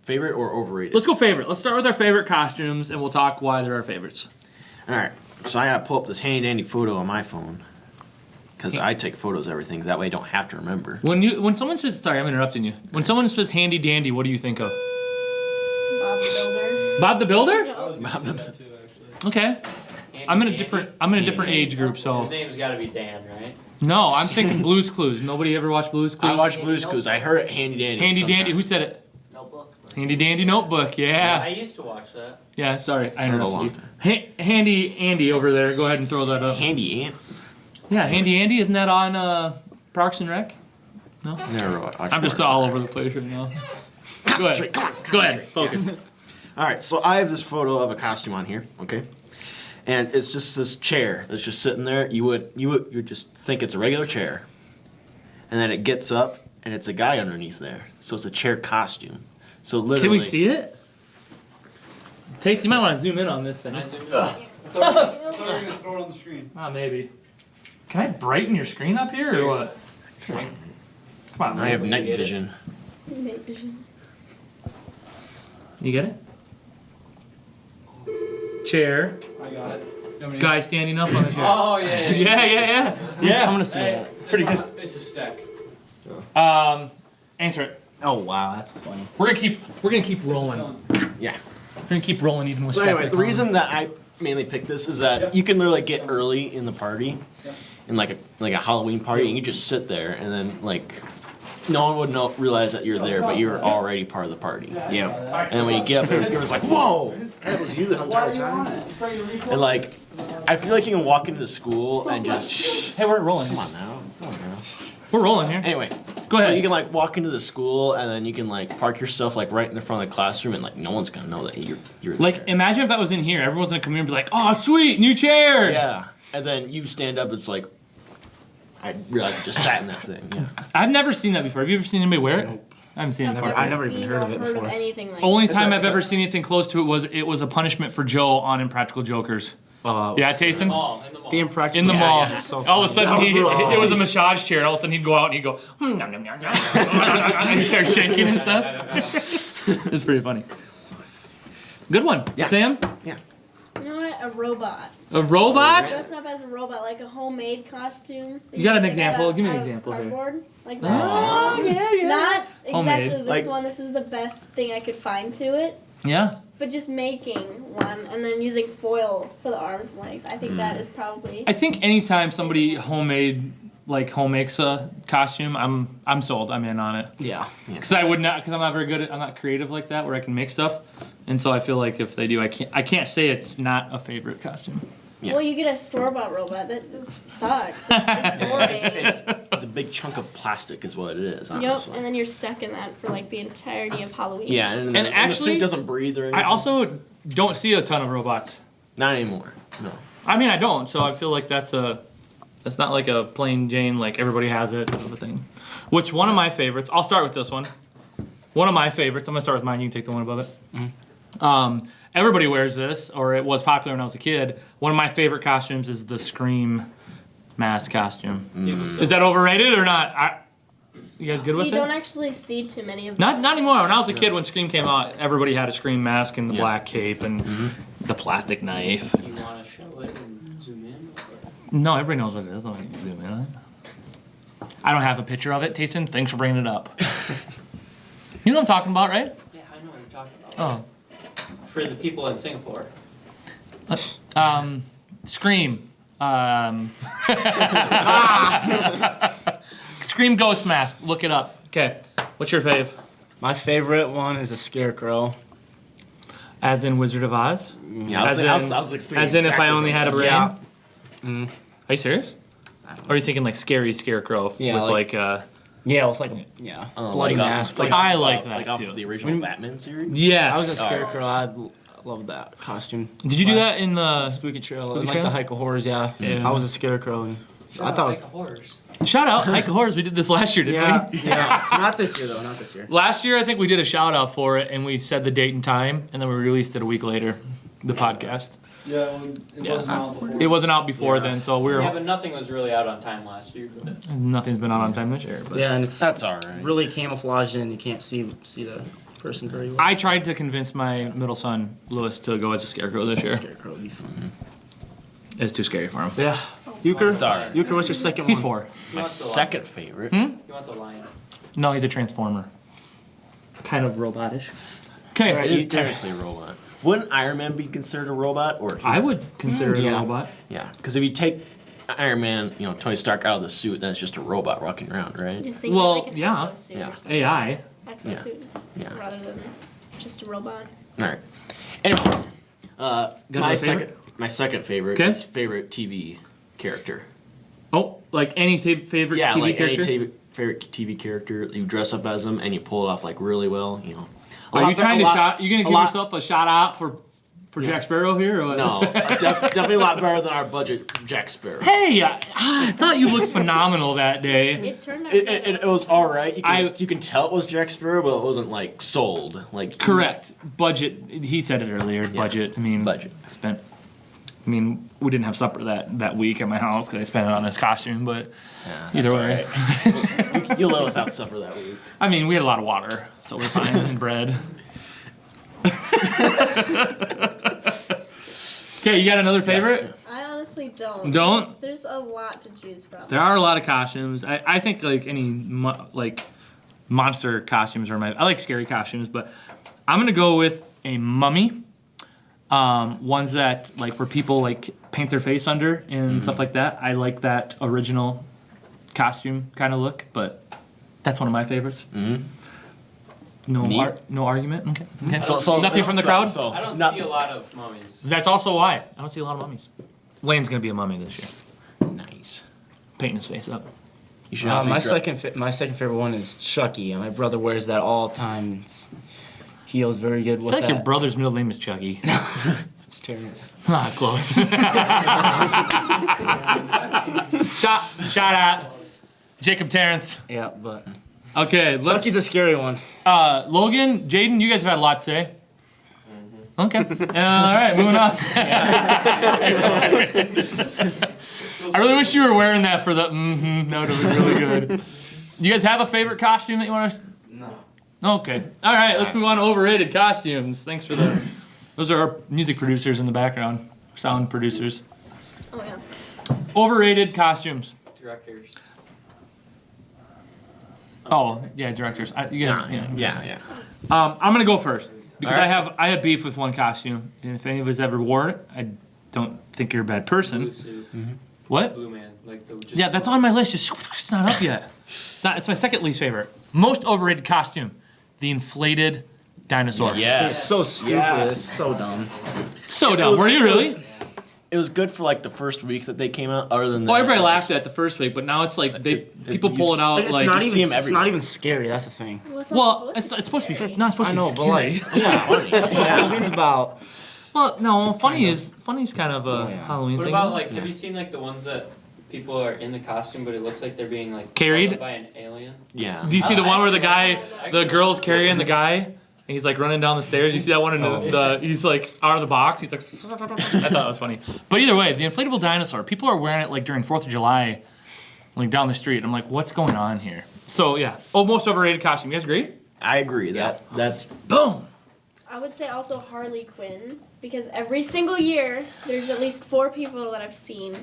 Favorite or overrated? Let's go favorite. Let's start with our favorite costumes, and we'll talk why they're our favorites. All right. So I got to pull up this handy dandy photo on my phone because I take photos of everything. That way I don't have to remember. When someone says, sorry, I'm interrupting you. When someone says handy dandy, what do you think of? Bob the Builder? Bob the Builder. Okay. I'm in a different age group, so. His name's got to be Dan, right? No, I'm thinking Blue's Clues. Nobody ever watched Blue's Clues? I watched Blue's Clues. I heard it handy dandy. Handy dandy. Who said it? Notebook. Handy dandy notebook. Yeah. I used to watch that. Yeah. Sorry, I That was a interrupted long you. Handy Andy over there. Go ahead and throw that up. Handy Andy. Yeah, Handy Andy. Isn't that on Parks and Rec? No. Never watched. I'm just all over the place right now. Go ahead. Come on. Go ahead. Focus. All right, so I have this photo of a costume on here, okay? And it's just this chair that's just sitting there. You would just think it's a regular chair. And then it gets up and it's a guy underneath there. So it's a chair costume. So literally. Can we see it? Takes. You might want to zoom in on this thing. throw it on the screen. Ah, maybe. Can I brighten your screen up here or what? Come on, I have man. night vision. Night vision. You get it? Chair. I got it. Guy standing up on the chair. Oh, yeah. Yeah. I'm gonna see that. Pretty good. It's a stack. Answer it. Oh wow, that's funny. We're gonna keep rolling. Yeah. We're gonna keep rolling even with So stuff anyway, like the that. reason that I mainly picked this is that you can literally get early in the party, in like a Halloween party, and you just sit there, and then like no one would realize that you're there, but you're already part of the party. Yeah. And when you get up, everyone's like, "Whoa, that was you the entire time." And like, I feel like you can walk into the school and just Hey, we're rolling. Come on now. We're rolling here. Anyway, go ahead. So you can like walk into the school, and then you can like park yourself like right in the front of the classroom, and like no one's gonna know that you're Like, imagine if that was in here. Everyone's gonna come here and be like, "Oh, sweet, new chair." Yeah, and then you stand up. It's like I realized I just sat in that thing. Yeah. I've never seen that before. Have you ever seen anybody wear it? I haven't seen it before. I've never even heard of it before. Anything like Only that. time I've ever seen anything close to it was a punishment for Joe on Impractical Jokers. Yeah, Tayson? The Impractical In the mall. Jokers is so All of a funny. sudden, it was a massage chair, and all of a sudden he'd go out and he'd go, nom, nom, nom, nom. And he'd start shaking and stuff. It's pretty funny. Good one. Yeah. Sam? Yeah. You know what? A robot. A robot? Dressing up as a robot, like a homemade costume. that You got an make example? out of- Give me an out of example here. Cardboard, like that. Oh, yeah. Not Homemade. exactly this Like- one. This is the best thing I could find to it. Yeah. But just making one and then using foil for the arms and legs. I think that is probably. I think anytime somebody home makes a costume, I'm sold. I'm in on it. Yeah. Because I'm not very good at, I'm not creative like that where I can make stuff, and so I feel like if they do, I can't say it's not a favorite costume. Yeah. Well, you get a store-bought robot. That sucks. It's boring. It's a big chunk of plastic, is what it is. Yep, Honestly. and then you're stuck in that for like the entirety of Halloween. Yeah, and the actually, suit doesn't breathe or anything. I also don't see a ton of robots. Not anymore. No. I mean, I don't. So I feel like that's not like a plain Jane like everybody has it type of a thing. Which one of my favorites? I'll start with this one. One of my favorites. I'm gonna start with mine. You can take the one above it. Everybody wears this, or it was popular when I was a kid. One of my favorite costumes is the Scream mask costume. Is that overrated or not? You guys good with You it? don't actually see too many of them. Not anymore. When I was a kid, when Scream came out, everybody had a Scream mask and the black cape and the plastic knife. You want to show it and zoom in? No, everybody knows what it is. Nobody can zoom in on it. I don't have a picture of it, Tayson. Thanks for bringing it up. You know what I'm talking about, right? Yeah, I know what you're talking about. Oh. For the people in Singapore. Scream. Scream ghost mask. Look it up. Okay. What's your fave? My favorite one is a scarecrow. As in Wizard of Oz? Yeah, as in if I only had a brain? Yeah. Are you serious? Or are you thinking like scary scarecrow Yeah, with like- like with like a bloody mask. I like that off too. of the original Batman series. Yes. I was a scarecrow. I loved that costume. Did you do that in the Spooky Trail? Spooky Like Trail? the Hike of Horrors, yeah. Yeah. I was a scarecrow. And I thought it was. Horrors. Shout out, Hike of Horrors. We did this last year, didn't we? Yeah. Not this year though. Not this year. Last year, I think we did a shout out for it, and we said the date and time, and then we released it a week later, the podcast. Yeah, well, it wasn't out before. It wasn't out before then, so we were. Yeah, but nothing was really out on time last year. But Nothing's been out on time this year. But Yeah, and it's That's all right. really camouflaged in. You can't see the person very well. I tried to convince my middle son Lewis to go as a scarecrow this year. Scarecrow would be fun. It's too scary for him. Yeah. Euchre, It's all right. Euchre, what's your second He's one? 4. My second favorite. he wants a lion. No, he's a transformer. Kind of robotish. Okay, It is technically a robot. Wouldn't Iron Man be considered a robot? Or I would consider it a Yeah. robot. Yeah, because if you take Iron Man, Tony Stark out of the suit, then it's just a robot walking around, right? Just think Well, like an yeah. exosuit Yeah. or something. AI. Exosuit. Yeah. Rather than just a robot. All right. Anyway, my a favorite? second favorite Okay. is favorite TV character. Oh, like any favorite Yeah, TV like character? any favorite TV character. You dress up as them and you pull it off like really well. Are you trying to shot? You gonna give yourself a shout out for Jack Sparrow here? Or what? No, definitely a lot better than our budget Jack Sparrow. Hey, I thought you looked phenomenal that day. It turned out. It was all right. You can tell it was Jack Sparrow, but it wasn't like sold. Like Correct. Budget. He said it earlier. Budget. I mean, budget. I spent I mean, we didn't have supper that week at my house because I spent it on this costume, but either way. Right. You'll live without supper that week. I mean, we had a lot of water, so we're fine, and bread. Okay, you got another favorite? I honestly don't. Don't? There's a lot to choose from. There are a lot of costumes. I think like any monster costumes are I like scary costumes, but I'm gonna go with a mummy. Ones that like where people like paint their face under and stuff like that. I like that original costume kind of look, but that's one of my favorites. No argument. Okay. So nothing from the crowd. I don't see a lot of mummies. That's also why I don't see a lot of mummies. Lane's gonna be a mummy this year. Nice. Painting his face up. You should my second favorite one is Chucky. My brother wears that all the time. He feels very good with I feel like that. your brother's middle name is Chucky. It's Terrence. Ah, close. Shout out, Jacob Terrence. Yeah, but okay. Chucky's a scary one. Logan, Jaden, you guys have had a lot to say. Okay. All right, moving on. I really wish you were wearing that for the That would have been really good. You guys have a favorite costume that you want to? No. Okay. All right, let's move on to overrated costumes. Thanks for the. Those are our music producers in the background, sound producers. Oh yeah. Overrated costumes. Directors. Oh yeah, directors. You guys, Yeah. I'm gonna go first because All I have beef with one costume, and if any of us ever wore it, I don't think you're a bad person. Blue suit. What? Blue man. Like the, just Yeah, that's on my list. It's not up yet. It's my second least favorite. Most overrated costume, the inflated dinosaur. Yeah. It's so stupid. Yes. It's so dumb. So dumb. Were you really? It was good for like the first week that they came out. Other than Well, that, everybody it was laughed at it the first week, but now it's like people pull it out It's like. not see even. him It's not even scary. That's the thing. Well, it's supposed to be not supposed I to know, be but like, scary. yeah, funny. That's what Halloween's about. Well, no, funny's kind of a Halloween What thing. about like? Have you seen like the ones that people are in the costume, but it looks like they're being like Carried? held up by an alien? Yeah. Do you see the one where the girl's carrying the guy, and he's like running down the stairs? You see that one in he's like out of the box. He's like, I thought it was funny. But either way, the inflatable dinosaur. People are wearing it like during 4th of July, like down the street. I'm like, what's going on here? So yeah, most overrated costume. You guys agree? I agree. That's boom. I would say also Harley Quinn because every single year there's at least 4 people that I've seen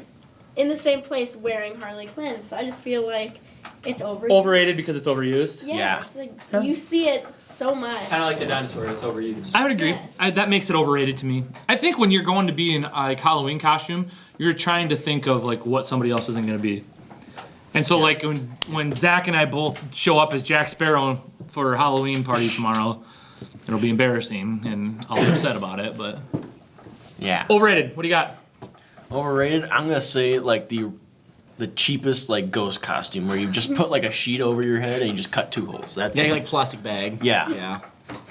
in the same place wearing Harley Quinn. So I just feel like it's overused. Overrated because it's overused. Yes, like you see it so much. Kind of like the dinosaur. It's overused. I would agree. That makes it overrated to me. I think when you're going to be in a Halloween costume, you're trying to think of like what somebody else isn't going to be. And so like when Zach and I both show up as Jack Sparrow for a Halloween party tomorrow, it'll be embarrassing and I'll be upset about it. But yeah. Overrated. What do you got? Overrated. I'm gonna say like the cheapest like ghost costume where you just put like a sheet over your head and you just cut 2 holes. That's like plastic bag. Yeah. Yeah.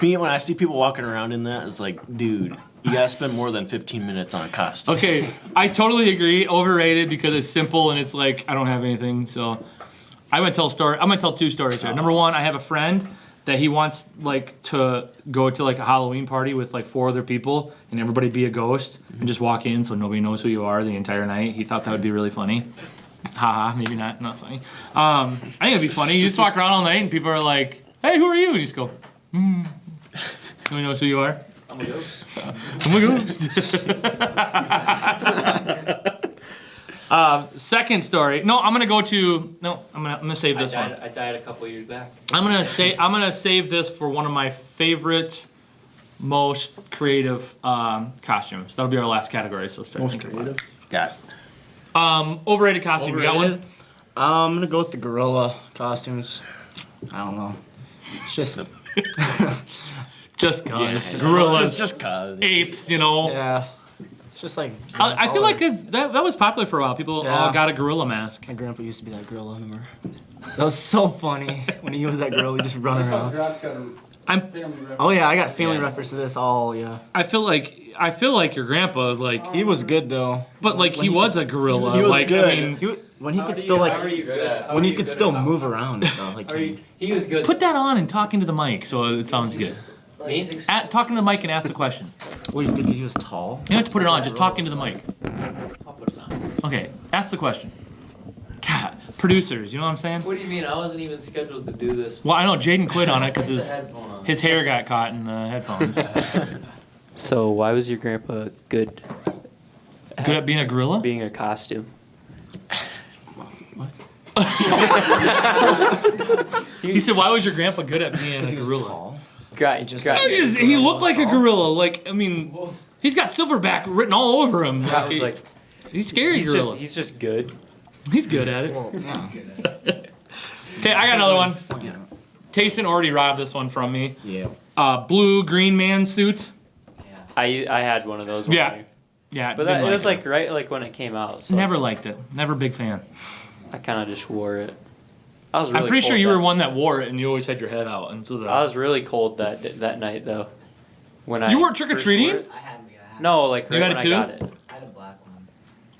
Me, when I see people walking around in that, it's like, dude, you gotta spend more than 15 minutes on a costume. Okay, I totally agree. Overrated because it's simple and it's like I don't have anything. So I'm gonna tell a story. I'm gonna tell 2 stories here. Number 1, I have a friend that he wants like to go to like a Halloween party with like 4 other people and everybody be a ghost and just walk in so nobody knows who you are the entire night. He thought that would be really funny. Haha, maybe not funny. I think it'd be funny. You just walk around all night and people are like, "Hey, who are you?" And you just go, Nobody knows who you are. I'm a ghost. I'm a ghost. Second story. No, I'm gonna save this one. I died a couple years back. I'm gonna save this for one of my favorite, most creative costumes. That'll be our last category. So start thinking about it. Got it. Overrated costume. You got one? I'm gonna go with the gorilla costumes. I don't know. It's just just cause. Yeah, gorillas. Just cause. Apes, you know. Yeah. It's just like. I feel like that was popular for a while. People all got a gorilla mask. My grandpa used to be that gorilla. Remember? That was so funny when he was that gorilla. He just run around. Oh yeah, I got family reference to this. Oh yeah. I feel like your grandpa like he was good though. But like he was a gorilla. He was like, good. I mean, when he could still move around and stuff. Like he was good. Put that on and talk into the mic so it sounds good. Me? Talk into the mic and ask the question. Well, he's good because he was tall. You don't have to put it on. Just talk into the mic. Okay, ask the question. God, producers, you know what I'm saying? What do you mean? I wasn't even scheduled to do this. Well, I know Jaden quit on it because Put the headphone on. his hair got caught in the headphones. So why was your grandpa good? Good at being a gorilla? Being a costume. He said, "Why was your grandpa good at being a gorilla?" He looked like a gorilla. Like, I mean, he's got silverback written all over him. I was like, he's scary gorilla. He's just good. He's good at it. Okay, I got another one. Tayson already robbed this one from me. Yeah. Blue green man suit. I had one of those. Yeah. Yeah. But didn't it was like right like when it came out. So Never liked it. Never big fan. I kind of just wore it. I was really I'm pretty sure cold you were that- one that wore it and you always had your head out. And so I was really cold that night though. When You were trick-or-treating? No, like You right had when it I too? got it.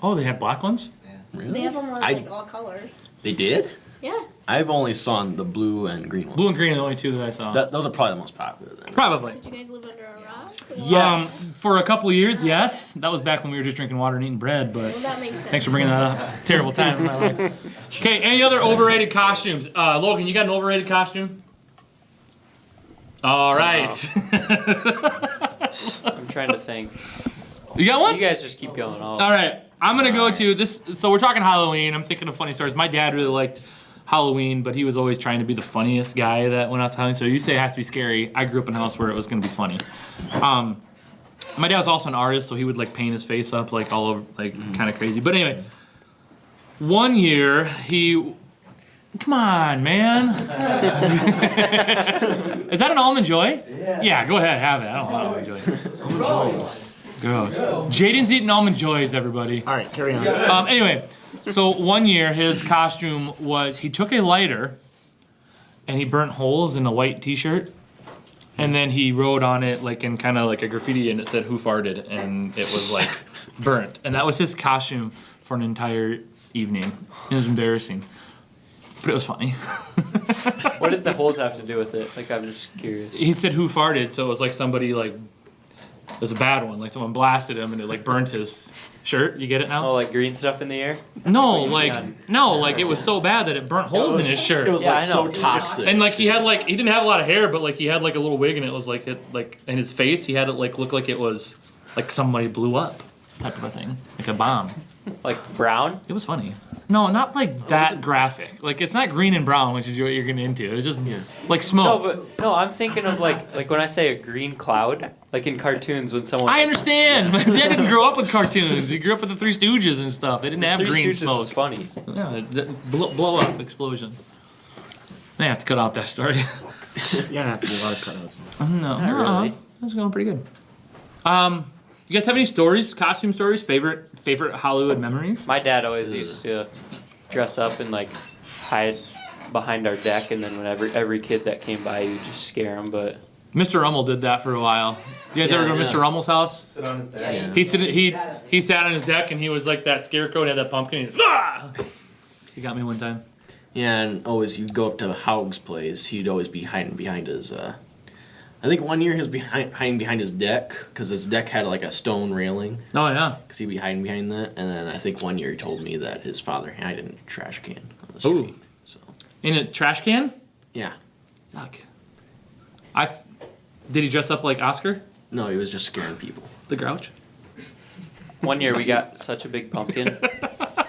Oh, they had black ones? They have them with I- like all colors. They did? Yeah. I've only saw the blue and green ones. Blue and green are the only two that I saw. Those are probably the most popular then. Probably. Did you guys live under a rock? Yes. For a couple of years, yes. That was back when we were just drinking water and eating bread, but Well, that makes sense. thanks for bringing that up. Terrible time in my life. Okay, any other overrated costumes? Logan, you got an overrated costume? All right. I'm trying to think. You got one? You guys just keep going. All right, I'm gonna go to this. So we're talking Halloween. I'm thinking of funny stories. My dad really liked Halloween, but he was always trying to be the funniest guy that went out to Halloween. So you say it has to be scary. I grew up in a house where it was gonna be funny. My dad was also an artist, so he would like paint his face up like all over, like kind of crazy. But anyway, one year he. Come on, man. Is that an almond joy? Yeah, go ahead, have it. I don't want almond joy. Almond joy. Gross. Jaden's eating almond joys, everybody. All right, carry on. Anyway, so one year his costume was he took a lighter and he burnt holes in a white t-shirt and then he wrote on it like in kind of like a graffiti and it said "Who farted?" and it was like burnt. And that was his costume for an entire evening. It was embarrassing. But it was funny. What did the holes have to do with it? Like, I'm just curious. He said "Who farted?" So it was like somebody like it was a bad one. Like someone blasted him and it like burnt his shirt. You get it now? Oh, like green stuff in the air? No, like it was so bad that it burnt holes in his shirt. It was like so toxic. And like he didn't have a lot of hair, but like he had like a little wig and it was like in his face he had it like look like it was like somebody blew up type of a thing, like a bomb. Like brown? It was funny. No, not like that graphic. Like it's not green and brown, which is what you're getting into. It's just like smoke. No, I'm thinking of like when I say a green cloud, like in cartoons when someone. I understand. My dad didn't grow up with cartoons. He grew up with the Three Stooges and stuff. They didn't have Three green Stooges smoke. was funny. Yeah, blow up explosion. They have to cut out that story. You're gonna have to do a lot of cutouts. No, Not really. That's going pretty good. You guys have any stories, costume stories, favorite Hollywood memories? My dad always used to dress up and like hide behind our deck, and then whenever every kid that came by, you just scare them. But Mr. Rummel did that for a while. You guys ever go to Mr. Rummel's house? Sit on his deck. Yeah. He sat on his deck and he was like that scarecrow and had that pumpkin. He's He got me one time. Yeah, and always you'd go up to Haug's place, he'd always be hiding behind his. I think one year he was hiding behind his deck because his deck had like a stone railing. Oh yeah. Because he'd be hiding behind that, and then I think one year he told me that his father hid in a trash can on the street. Ooh. In a trash can? Yeah. Yuck. Did he dress up like Oscar? No, he was just scaring people. The Grouch? one year we got such a big pumpkin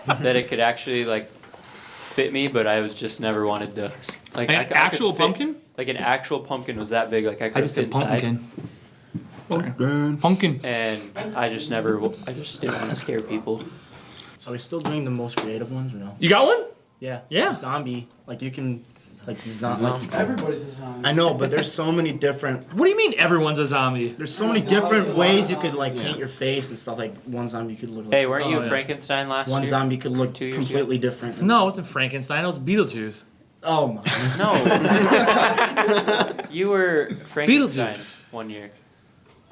that it could actually like fit me, but I was just never wanted to like An I could actual fit- pumpkin? Like an actual pumpkin was that big, like I I could just fit said inside. pumpkin. Pumpkin. And I just didn't want to scare people. So we're still doing the most creative ones, or no? You got one? Yeah. Yeah. Zombie. Like you can, like Zombie. Everybody's a zombie. I know, but there's so many different. What do you mean everyone's a zombie? There's so many different ways you could like paint your face and stuff. Like one zombie could look. Hey, like weren't you Frankenstein last One year? zombie could look 2 years completely ago? different. No, it wasn't Frankenstein. It was Beetlejuice. Oh my. No. You were Frankenstein one year.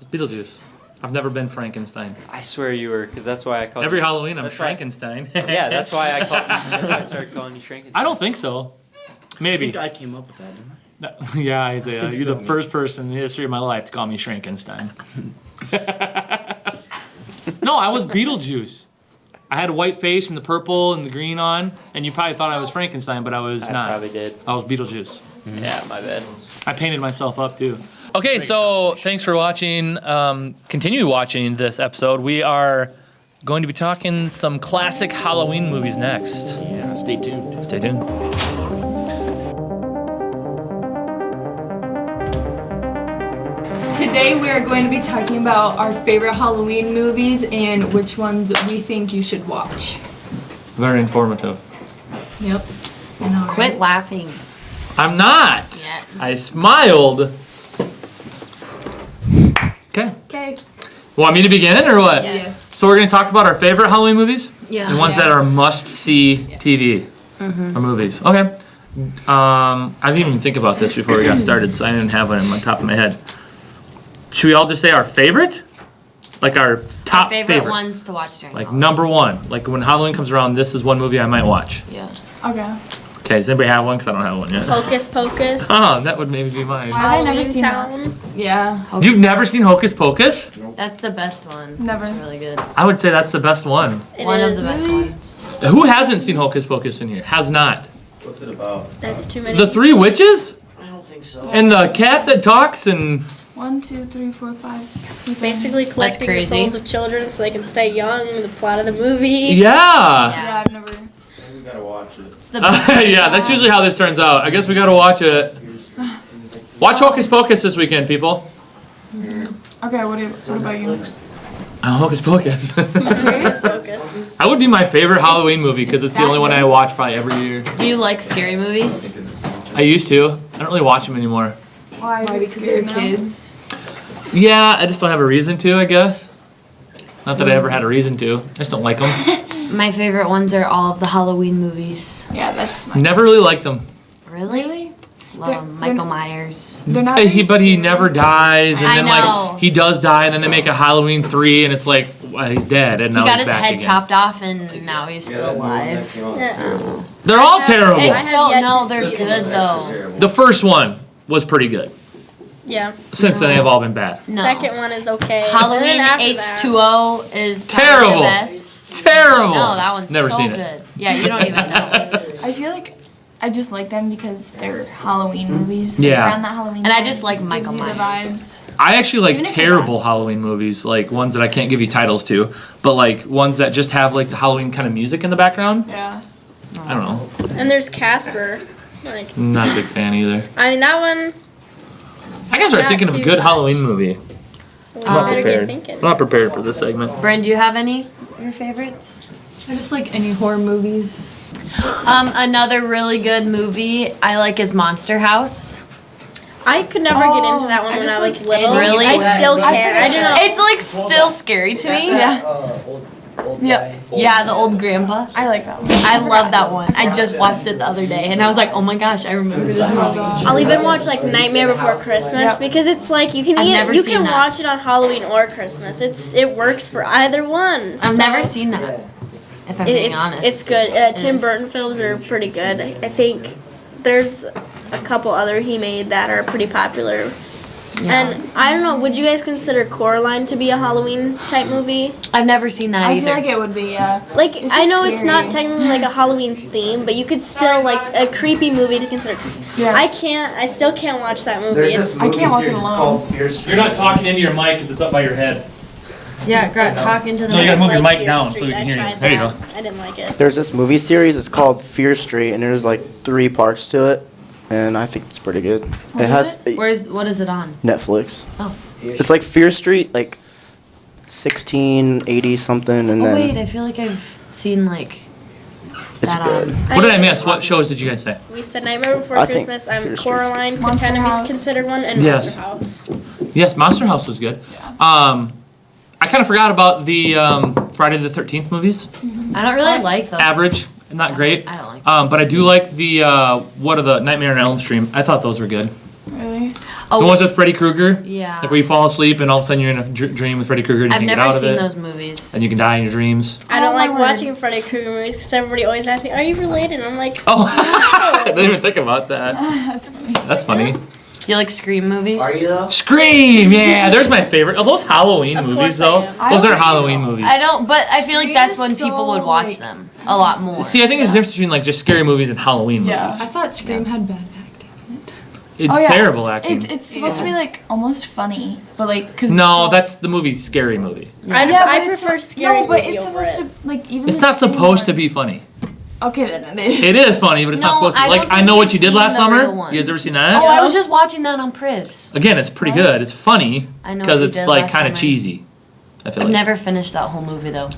It's Beetlejuice. I've never been Frankenstein. I swear you were, because that's why I called Every you. Halloween I'm That's why- Frankenstein. Yeah, that's why I called. That's why I started calling you Frankenstein. I don't think so. Maybe. I think I came up with that, didn't I? No, yeah, Isaiah, think you're so, the first person in the history of my life to call me Frankenstein. No, I was Beetlejuice. I had a white face and the purple and the green on, and you probably thought I was Frankenstein, but I was not. I probably did. I was Beetlejuice. Yeah, my bad. I painted myself up too. Okay, so thanks for watching. Continue watching this episode. We are going to be talking some classic Halloween movies next. Yeah, stay tuned. Stay tuned. Today we are going to be talking about our favorite Halloween movies and which ones we think you should watch. Very informative. Yep. I know, right? Quit laughing. I'm not. Yeah. I smiled. Okay. Okay. Want me to begin or what? Yes. So we're going to talk about our favorite Halloween movies? Yeah. And ones that are must-see TV or movies. Okay. I didn't even think about this before we got started, so I didn't have one on the top of my head. Should we all just say our favorite? Like our top Favorite ones to watch during Like Halloween. number one. Like when Halloween comes around, this is one movie I might watch. Yeah. Okay. Okay, does anybody have one? Because I don't have one yet. Hocus Pocus. Oh, that would maybe be mine. I've never seen Town. that. Yeah. You've never seen Hocus Pocus? That's the best one. Never. It's really good. I would say that's the best one. One of the best ones. Who hasn't seen Hocus Pocus in here? Has not. What's it about? That's too many. The Three Witches? I don't think so. And the cat that talks and... 1, 2, 3, 4, 5. Basically collecting the crazy. souls of children so they can stay young. The plot of the movie. Yeah. Yeah, I've never. We gotta watch it. It's the best. Yeah, that's usually how this turns out. I guess we gotta watch it. Watch Hocus Pocus this weekend, people. Okay, what about you? Hocus Pocus. Hocus Pocus. That would be my favorite Halloween movie because it's the only one I watch probably every year. Do you like scary movies? I used to. I don't really watch them anymore. Why? Because they're kids. Yeah, I just don't have a reason to, I guess. Not that I ever had a reason to. I just don't like them. My favorite ones are all of the Halloween movies. Yeah, that's my. Never really liked them. Really? Love 'em. Michael Myers. They're not. But he never dies, and I then know. like he does die, and then they make a Halloween 3, and it's like well, he's dead, and He now got he's his back head again. chopped off and now he's still alive. They're all terrible. It's so no, they're good though. The first one was pretty good. Yeah. Since then, they've all been bad. No. Second one is okay. And Halloween then after that- H2O is probably Terrible. the best. Terrible. No, that one's Never so seen it. good. Yeah, you don't even know. I feel like I just like them because they're Halloween movies. Yeah. Around that Halloween. And I time, just it like gives Michael you the Myers. vibes. I actually Even like if they're terrible Halloween movies, like ones that I can't give you titles to, but like ones that just have like the Halloween kind of music in the background. Yeah. I don't know. And there's Casper. Like, Not a big fan either. I mean, that one. I guess we're Not thinking of a too good much. Halloween movie. We I'm not better get prepared. thinking. I'm not prepared for this segment. Bryn, do you have any of your favorites? I just like any horror movies. Another really good movie I like is Monster House. I could never get into that one I when just I was like little. Really? I still can't. I don't know. It's like still scary to me. Yeah. Yep. Yeah, the old grandpa. I like that one. I love that one. I just watched it the other day and I was like, oh my gosh, I remember this movie. I'll even watch like Nightmare Before Christmas because it's like you can I've never you seen can that. watch it on Halloween or Christmas. It works for either one. I've so never seen that, if I'm being honest. It's good. Tim Burton films are pretty good. I think there's a couple other he made that are pretty popular. Yeah. And I don't know, would you guys consider Coraline to be a Halloween type movie? I've never seen that I either. feel like it would be, yeah. Like, It's I just know it's not scary. technically like a Halloween theme, but you could still like a creepy movie to consider. Cause Yes. I still can't watch that movie. There's It's, this I movie can't watch it series, it's alone. called Fear Street. You're not talking into your mic if it's up by your head. Yeah, talk into the No, you gotta move your like mic Fear down Street. so we can I hear you. tried There you that. go. I didn't like it. There's this movie series. It's called Fear Street, and there's like 3 parts to it, and I think it's pretty good. It has What is it on? Netflix. Oh. It's like Fear Street, like 1680 something, and Oh then wait, I feel like I've seen like it's that good. What did I miss? What shows did you guys say? We said Nightmare Before I think Christmas. Fear Street's Coraline could Monster kind of be House. considered one, and Yes. Monster House. Yes, Monster House was good. I kind of forgot about the Friday the 13th movies. I don't really like those. Average, not great. I don't like But I do like the what are the Nightmare on Elm Street? I thought those were good. Really? Oh, The ones with Freddy Krueger. Yeah. Like where you fall asleep and all of a sudden you're in a dream with Freddy Krueger and you I've can get never out of seen it. those movies. And you can die in your dreams. I don't Oh, my like word. watching Freddy Krueger movies because everybody always asks me, "Are you related?" And I'm like, Oh, I didn't even think about that. That's funny. That's funny. Do you like Scream movies? Are you though? Scream, yeah, there's my favorite. Are those Halloween movies though? Those aren't Halloween movies. I don't, but I feel like that's when Scream is people would so, watch like- them a lot more. See, I think there's a difference between like just scary movies and Halloween movies. I thought Scream had bad. It's Oh, yeah. terrible acting. It's supposed to be like almost funny, but like cause No, that's the movie Scary Movie. I prefer scary No, but movie it's over supposed to like even. It's the not scary supposed to ones- be funny. Okay, then it is. It is funny, but it's not No, supposed to be. I Like, don't I think Know What we've You Did seen Last the Summer. real ones. You guys ever seen that? Oh, I was just watching that on Privs. Again, it's pretty good. It's funny I Know because What You it's Did like Last kind of Summer. cheesy. I feel I've like. never finished that whole movie though.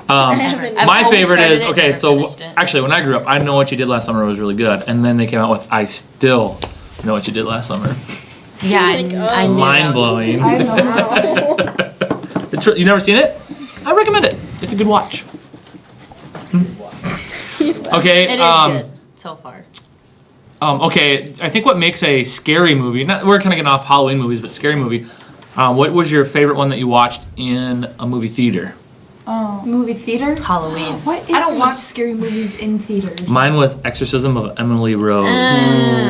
My I've favorite only is started it, okay. never So finished it. actually, when I grew up, I Know What You Did Last Summer was really good, and then they came out with I Still Know What You Did Last Summer. Yeah, I knew that Mind was blowing. I know how that is. You never seen it? I recommend it. It's a good watch. Okay. It is good so far. Okay, I think what makes a scary movie, we're kind of getting off Halloween movies, but scary movie, what was your favorite one that you watched in a movie theater? Oh, movie theater. Halloween. What is I don't it? watch scary movies in theaters. Mine was Exorcism of Emily Rose.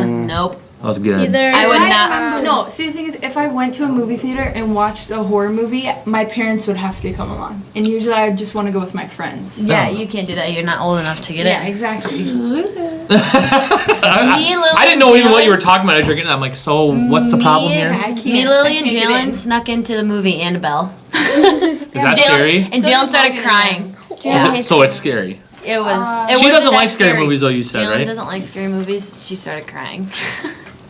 Nope. That was good. I would not. No, see the thing is, if I went to a movie theater and watched a horror movie, my parents would have to come along, and usually I just want to go with my friends. Yeah, you can't do that. You're not old enough to get Yeah, it. exactly. I didn't know even what you were talking about as you're getting. I'm like, so what's the problem here? Me, Lily, and Jalen snuck into the movie Annabelle. Is that scary? And Jalen started crying. So it's scary. It was. She wasn't doesn't that like scary movies, though, you said, Jalen right? doesn't like scary movies. She started crying.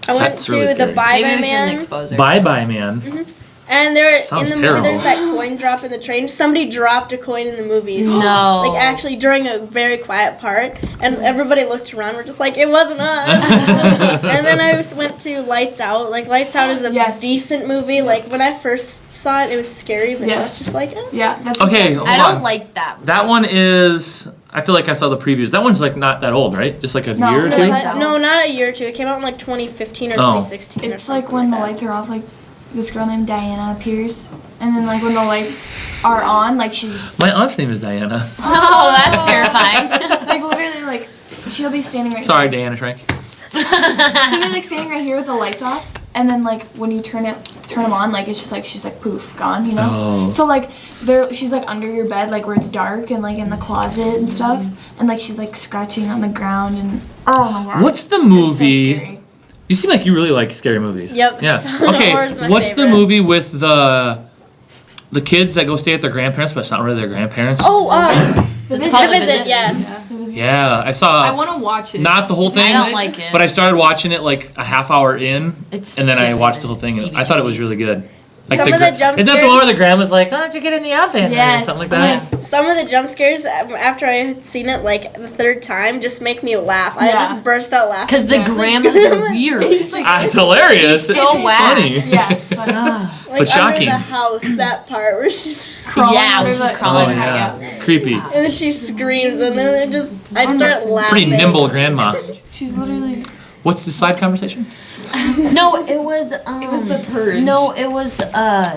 I went That's to really the scary. Bye Maybe Bye we shouldn't Man. expose her. Bye Bye Man. And there Sounds in the movie, there's terrible. that coin drop in the train. Somebody dropped a coin in the movies. No. Like actually during a very quiet part, and everybody looked around. We're just like, it wasn't us. And then I went to Lights Out. Like Lights Out is a decent movie. Like when I first saw it, it was scary, but it was just like, Yeah, that's Okay, hold I on. don't like that. That one is. I feel like I saw the previews. That one's like not that old, right? Just like a year or two. No, not a year or two. It came out in like 2015 or 2016 or It's something. like when the lights are off, like this girl named Diana appears, and then like when the lights are on, like she's My aunt's name is Diana. Oh, that's terrifying. like literally like she'll be standing right. Sorry, Diana Shrek. She'll be like standing right here with the lights off, and then like when you turn them on, like it's just like she's like poof gone, you know. Oh. So like she's like under your bed, like where it's dark, and like in the closet and stuff, and like she's like scratching on the ground, and oh my god. What's the movie? You seem like you really like scary movies. Yep. Yeah. So Okay. horror's my What's the favorite. movie with the kids that go stay at their grandparents, but it's not really their grandparents? Oh, The The Visit, yes. Yeah, I saw. I want to watch it. Not the whole thing. I don't like it. But I started watching it like a half hour in, and then I watched the whole thing, and I thought it was really good. Like Some of the jump isn't that the scares- one where the grandma's like, "Why don't you get in the oven?" Yes. Or something like that. Some of the jump scares after I had seen it like the third time just make me laugh. I Yeah. just burst out laughing. Because the grandmas are weird. It's like, It's hilarious. She's so It's whack. funny. Yeah. It's funny. like but shocking. under the house, that part where she's Yeah, when she's Oh crawling. yeah, creepy. and then she screams and then I start laughing. Pretty nimble grandma. She's literally. What's the side conversation? No, it was. It was The Purge. No, it was.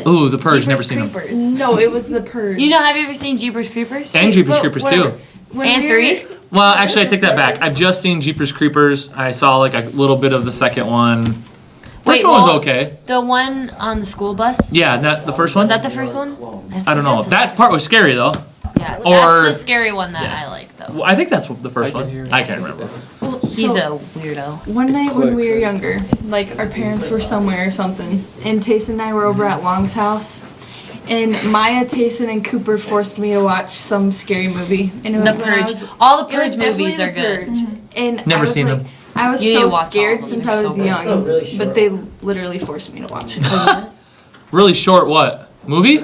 Ooh, The Purge. Jeepers Never seen them. Creepers. No, it was The Purge. You know, have you ever seen Jeepers Creepers? And Jeepers Creepers too. And 3? Well, actually, I take that back. I've just seen Jeepers Creepers. I saw like a little bit of the second one. First one was okay. The one on the school bus? Yeah, that the first one. Was that the first one? I don't know. That part was scary though. Yeah, Or- that's the scary one that I like, though. Well, I think that's the first one. I can't remember. He's So- a weirdo. One night when we were younger, like our parents were somewhere or something, and Tayson and I were over at Long's house, and Maya, Tayson, and Cooper forced me to watch some scary movie. And it was The when I Purge. was- All the it was Purge definitely movies The are good. Purge. And Never I was seen like, them. I was You need to so watch all scared of them. since They're I so was good. young, but they literally forced me to watch it. Really short what? Movie?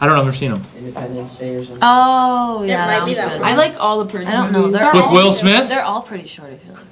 I don't know. I've never seen them. Independence Day or something. Oh, yeah, might that be was that good. one. I like all the Purge I don't know. movies. They're With all- Will Smith? They're all pretty short, I feel like.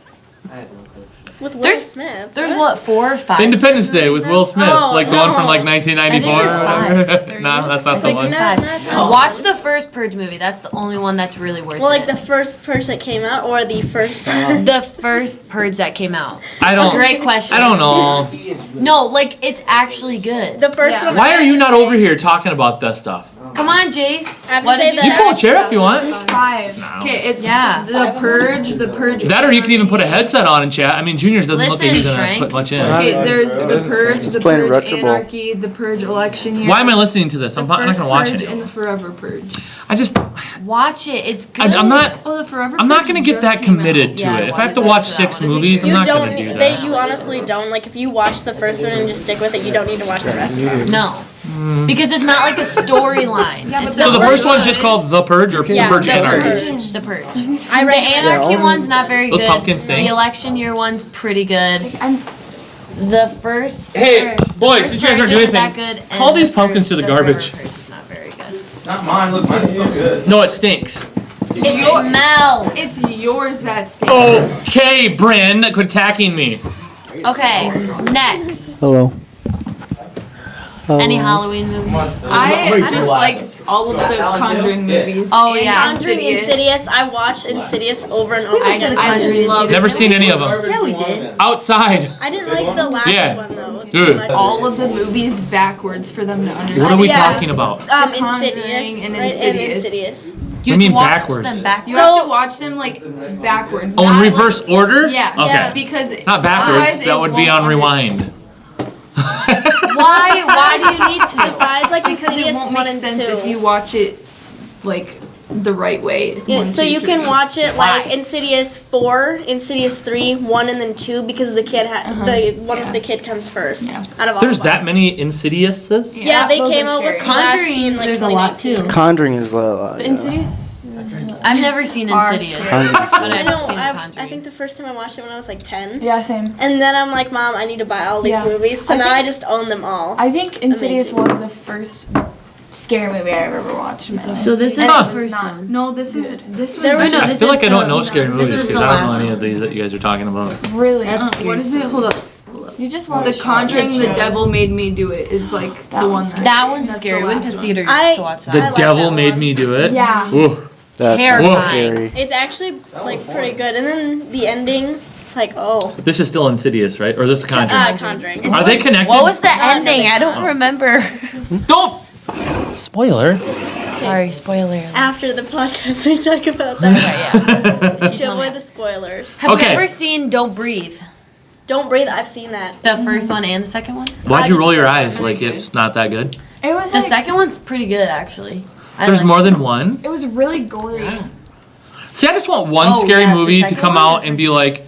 I have no clue. With Will There's- Smith. There's what, 4 or 5? Independence Day with Will Smith, Oh, like the one from like no. 1994. I think there's or whatever. No, that's not the one. Watch the first Purge movie. That's the only one that's really worth Well, like it. the first Purge that came out or the first. The first Purge that came out. I don't. Great question. I don't know. No, like it's actually good. The first one. Why are you not over here talking about that stuff? Come on, Jace. I have to What say did that- You pull a chair if you want. There's 5. Okay, it's Yeah. The Purge, That or you can even put a headset on and chat. I mean, Juniors doesn't look like he's Listen, gonna Shrink. put much in. Okay, there's The doesn't Purge, sound- The playing Purge Retro Bowl. Anarchy, The Purge Election Year. Why am I listening to this? I'm not First gonna watch Purge it. and The Forever Purge. I just, Watch it. It's good. I'm not. Oh, The Forever I'm not Purge gonna get just that came out. committed to Yeah, it. If why I have to did watch that? 6 What is it? movies, I'm You not don't. gonna do They, that. you honestly don't. Like, if you watch the first one and just stick with it, you don't need to watch the rest of it. No. Because it's not like a storyline. Yeah, but It's So the not first one's good. just called The Purge or Yeah, The Purge The Anarchy? Purge. The Purge. I The read Anarchy only- one's not very Those good. pumpkins stink. The election year one's pretty good. The first. Hey, or- boys, the since first you guys aren't Purge doing isn't that anything, good, haul and these the pumpkins to the Forever garbage. Purge is not very good. Not mine. Look, mine's still good. No, it stinks. It smells. It's yours that stinks. Okay, Bryn, quit attacking me. Okay, next. Hello. Any Halloween movies? I just like all of the Conjuring movies. Oh, and yeah. Conjuring, Insidious. I watched Insidious over and over. I did Conjuring. love Never seen any of them. Yeah, we did. Outside. I didn't like the last Yeah. one though. Dude. all of the movies backwards for them to understand. What are we Yeah. talking about? The Conjuring Insidious and right? Insidious. Insidious. You have mean to watch backwards? them backwards. You have to watch them like backwards. Oh, in not, reverse like, order? Yeah. Okay. Yeah. Because Not backwards. otherwise That it would be won't on rewind. Why? Why do you need to? Besides, like Because it Insidious won't 1 make and sense 2. if you watch it like the right way. Yeah, 1, so 2, you 3. can watch it like Why? Insidious 4, Insidious 3, 1, and then 2 because the kid the one Yeah. with the kid comes first Yeah. out of all There's of them. that many Insidiouses? Yeah, they those came are out with scary. Conjuring, like there's a lot too. Conjuring is a lot. Insidious. I've never seen Are Insidious, scary. but I I've know. seen I Conjuring. think the first time I watched it when I was like 10. Yeah, same. And then I'm like, Mom, I need to buy all these Yeah. movies. So I now I think- just own them all. I think Insidious Amazing. was the first scary movie I've ever watched in my life. So this is And Huh. it the was first not- one. No, this was There I was- no, feel this like is I don't the- know scary this movies is the because I don't know last any of these that you guys are talking about. Really? What is it? Hold up. You just The watched Conjuring, The Devil Made Me Do It is like the one. That one's that's scary. the We went to last theaters I- to watch that. The like Devil that Made one. Me Do It? Yeah. Ooh. That's Terrifying. scary. It's actually like pretty good. And then the ending, it's like, oh. This is still Insidious, right? Or is this the Conjuring? Conjuring. Are they connected? What was the No, ending? no, I don't remember. Don't! Spoiler. Sorry, spoiler. After the podcast, we talk about that. To avoid the spoilers. Have Okay. you ever seen Don't Breathe? Don't Breathe, I've seen that. The first one and the second one? Why'd you roll your eyes? Like it's not that good? It was The like, second one's pretty good, actually. I There's like more it. than one? it was really gory. See, I just want one Oh, scary yeah, the movie to second come one or out and be like,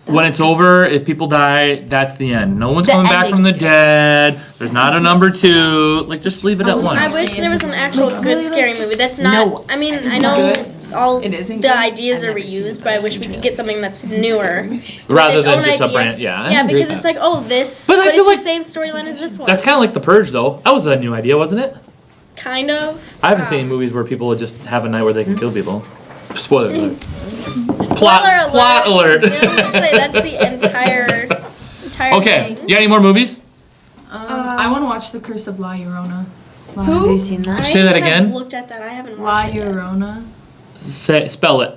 when it's over, if people die, that's the end. No one's The coming back from the ending's good. dead. There's not a number 2. Like, just leave it at one. I wish there was an actual good scary movie. That's not. No. I mean, I know all It isn't the good. ideas are reused, but I wish we could get something that's newer. Rather its than own just a idea. brand. Yeah, I Yeah, agree because with it's that. like, oh, this, But but, I feel it's like the same storyline as this one. That's kind of like The Purge, though. That was a new idea, wasn't it? kind of. I haven't seen movies where people would just have a night where they can kill people. Spoiler alert. Spoiler Plot alert. You know, I was gonna say, that's the entire Okay, thing. you got any more movies? I want to watch The Curse of La Llorona. Have you seen that? Say that I haven't again. looked at that. I haven't La watched it yet. Llorona. Spell it.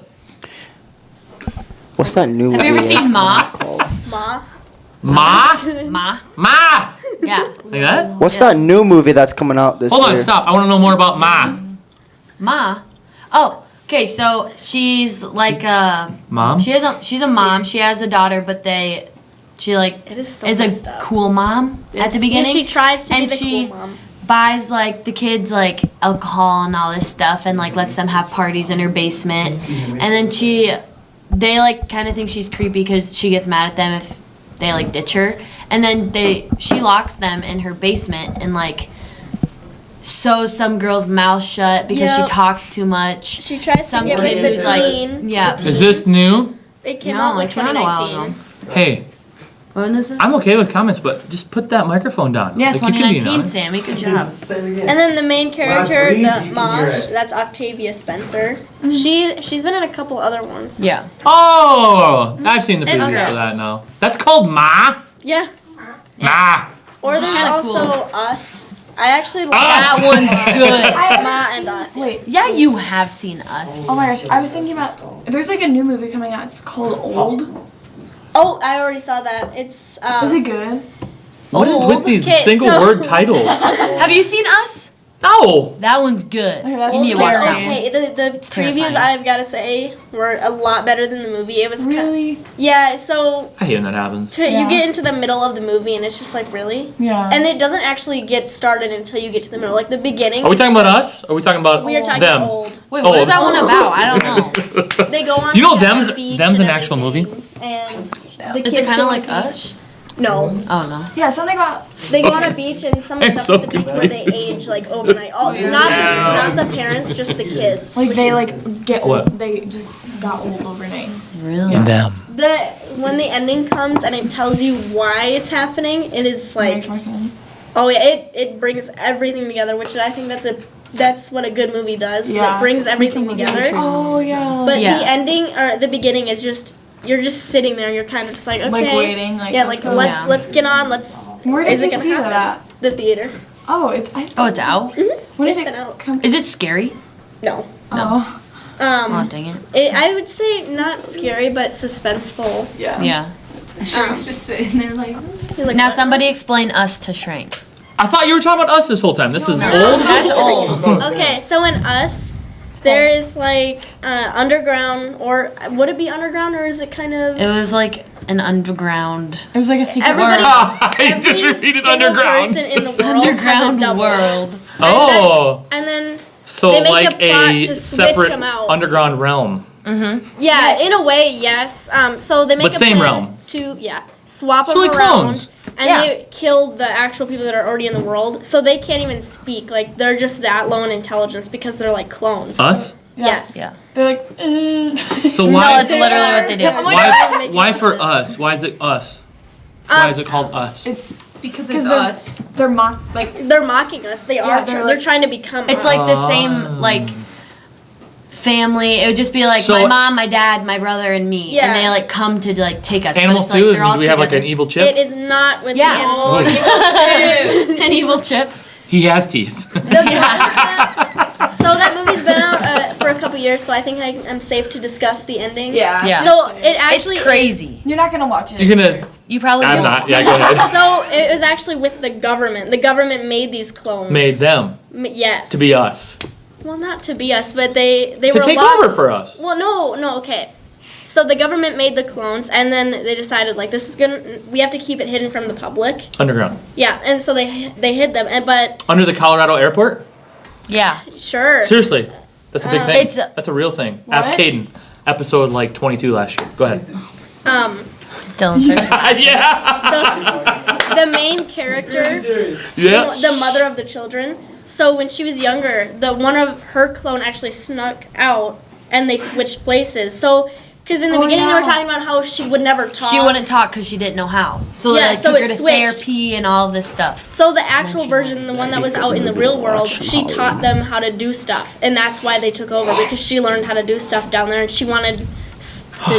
What's that new Have you ever movie seen Ma? called? Ma. Ma? Ma? Ma! Yeah. Like that? What's that new movie that's coming out this Hold year? on, stop. I want to know more about Ma. Ma? Oh, okay, so she's like Mom? she's a mom. She has a daughter, but she like It is so is messed a up. cool mom at the beginning. Yeah, she tries to and be the she cool mom. buys like the kids like alcohol and all this stuff and like lets them have parties in her basement. And then they like kind of think she's creepy because she gets mad at them if they like ditch her. And then she locks them in her basement and like sews some girl's mouth shut because Yep. she talks too much. She tries Some to get kid rid of who's the like teen. yeah. Is this new? It came No, out like it came out a while 2019. Hey, When is it? I'm okay with comments, but just put that microphone down. Yeah, Like, you can be 2019, honest. Sammy. Good job. And then the main character, breathe, the you can Ma, hear it. that's Octavia Spencer. Mm-hmm. She's been in a couple other ones. Yeah. Oh, I've seen the This previews girl. for that now. That's called Ma? Yeah. Ma. Or there's kinda also Us. I actually like That one's good. Ma and Us. Wait. Yeah, you have seen Us. Oh my gosh, I was thinking about. There's like a new movie coming out. It's called Old. Oh, I already saw that. It's Is it good? What is with these Okay, single so- word titles? Have you seen Us? No. That one's good. that's You need to watch that one. Okay, the previews terrifying. I've got to say were a lot better than the movie. It was Really? yeah. So I hate when that happens. you get into the middle of the movie and it's just like really. Yeah. And it doesn't actually get started until you get to the middle, like the beginning. Are we talking about us? Or are we talking about We are talking them? old. Wait, what is that one about? I don't know. They go on. You know, the them's an actual movie. And the Is kids it kind go of on like the us? beach. No. Oh no. Yeah, something about. They go on a beach and someone's I'm up so at the beach where they age like overnight. Not the parents, just the kids. Like which they is- like get What? old. They just got old overnight. Really? Them. when the ending comes and it tells you why it's happening, it is like Makes more sense. oh yeah, it brings everything together, which I think that's what a good movie does. is Yeah. It brings everything together. Oh yeah. But Yeah. the ending or the beginning is just you're just sitting there. You're kind of just like okay, Like waiting, like, yeah, let's like go. let's get on. Let's. Where did is you it gonna see happen? that? The theater. Oh, it's. Oh, it's out. When It's did been it out. come? Is it scary? No. Oh. Oh, dang it. I would say not scary, but suspenseful. Yeah. Yeah. Shrink's just sitting there like. You're like, Now what? somebody explain Us to Shrink. I thought you were talking about us this whole time. This is No, old. that's old. Okay, so in Us, there is like underground, or would it be underground, or is it kind of? It was like an underground. It was like a secret. Everybody, I just repeated single underground. person in the world Underground has a double. world. Oh, And then so they make like a plot a to switch separate them out. underground realm. Yeah, in a way, yes. So they make But a same plan realm. to swap So them like around, clones. and Yeah. they kill the actual people that are already in the world. So they can't even speak. Like they're just that low in intelligence because they're like clones. Us? Yes. Yeah. They're like. So No, why? it's literally what they do. Why for us? Why is it us? Why is it called us? It's Because because it's us. they're like. They're mocking us. They are. they're They're like- trying to become. It's us. like the same like family. It would just be like So- my mom, my dad, my brother, and me, Yeah. and they like come to like take us. Animals but it's, too? like, they're all Do we have like together. an evil chip? It is not with Yeah. the animals. An evil chip. He has teeth. So that movie's been out for a couple years, so I think I'm safe to discuss the ending. Yeah. Yeah. So it actually It's crazy. You're not gonna watch it. You're gonna. You probably I'm won't. not. Yeah, go ahead. So it was actually with the government. The government made these clones. Made them Yes. to be us. Well, not to be us, but they To were take locked. over for us. Well, no, okay. So the government made the clones, and then they decided like we have to keep it hidden from the public. Underground. Yeah, and so they hid them, but Under the Colorado airport? Yeah. sure. Seriously. That's a big thing. It's That's a real thing. Ask What? Caden. Episode like 22 last year. Go ahead. Dylan. Yeah. So the main character, Yeah. the mother of the children. So when she was younger, one of her clone actually snuck out, and they switched places. So, because in the beginning they were talking about how she would never talk. She wouldn't talk because she didn't know how. So Yeah, they so took it her to switched. therapy and all this stuff. So the actual version, the one that was out in the real world, she taught them how to do stuff, and that's why they took over because she learned how to do stuff down there, and she wanted to.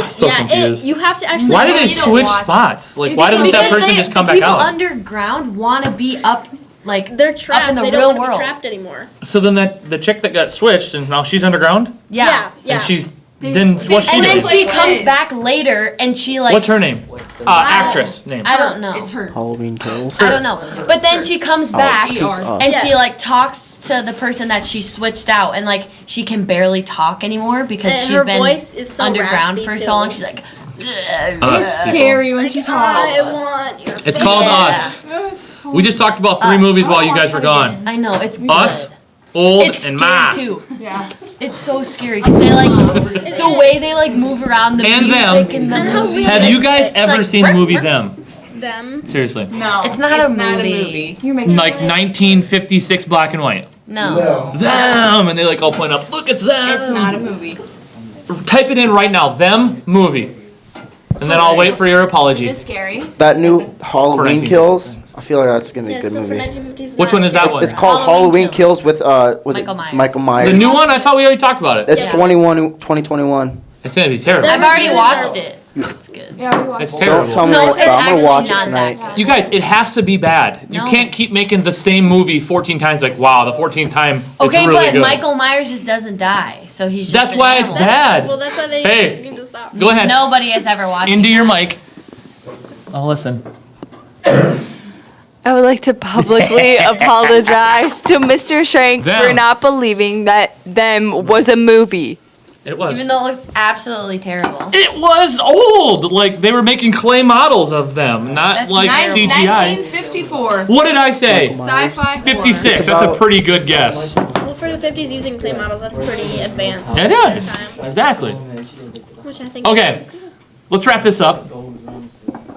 So confused. You have to actually. Why do they you don't switch watch- spots? Like, why doesn't that Because person they- just come the back people out? underground want to be up, like They're trapped. up in the they real don't want to world. be trapped anymor. So then the chick that got switched and now she's underground? Yeah. And she's then what's she And then doing? she comes back later, and she like. What's her name? Actress name. I don't know. It's her. Halloween Kills. I don't know. But then she comes back it's us. and she Yes. like talks to the person that she switched out, and like she can barely talk anymore because And she's her been voice is so underground raspy, for too. so long. She's like, Us. Scary when she talks. I want your. It's called Yeah. Us. We just talked about 3 movies while you guys were gone. I know it's Us, good. Old, It's and scary Ma. too. Yeah. It's so scary because they like the way they like move around the And music them. and the movie. Have you guys It's ever like, seen the movie Them? Them. Seriously. No. It's not a movie. You're making Like 1956 black and white. No. Them! And they like all point up, look, it's them! It's not a movie. Type it in right now, Them movie. And then I'll wait for your apology. It's scary. That new Halloween 1950s. Kills. I feel like that's gonna be Yeah, a good so for movie. 1950s. Which one is that one? It's called Halloween Halloween Kills. Kills with was Michael it Myers. Michael Myers? The new one? I thought we already talked about it. It's 2021. It's gonna be terrible. I've already watched it. It's good. Yeah, we watched It's it. terrible. Don't tell me No, what it's it's about. I'm gonna actually watch it not tonight. that You guys, it has to be bad. You No. can't keep making the same movie 14 times. Like, wow, the 14th time, Okay, it's really but good. Michael Myers just doesn't die, so he's just. That's an why it's animal. bad. Well, that's why they Hey. need to stop. Go ahead. Nobody has ever watched Into it. your mic. I'll listen. I would like to publicly apologize to Mr. Shank for Them. not believing that Them was a movie. It was. Even though it looks absolutely terrible. It was old. Like they were making clay models of them, not like CGI. 1954. What did I say? Sci-fi. 56. That's a pretty good guess. Well, for the 50s, using clay models, that's pretty advanced. It at the is. time, Exactly. Which I think. Okay, let's wrap this up.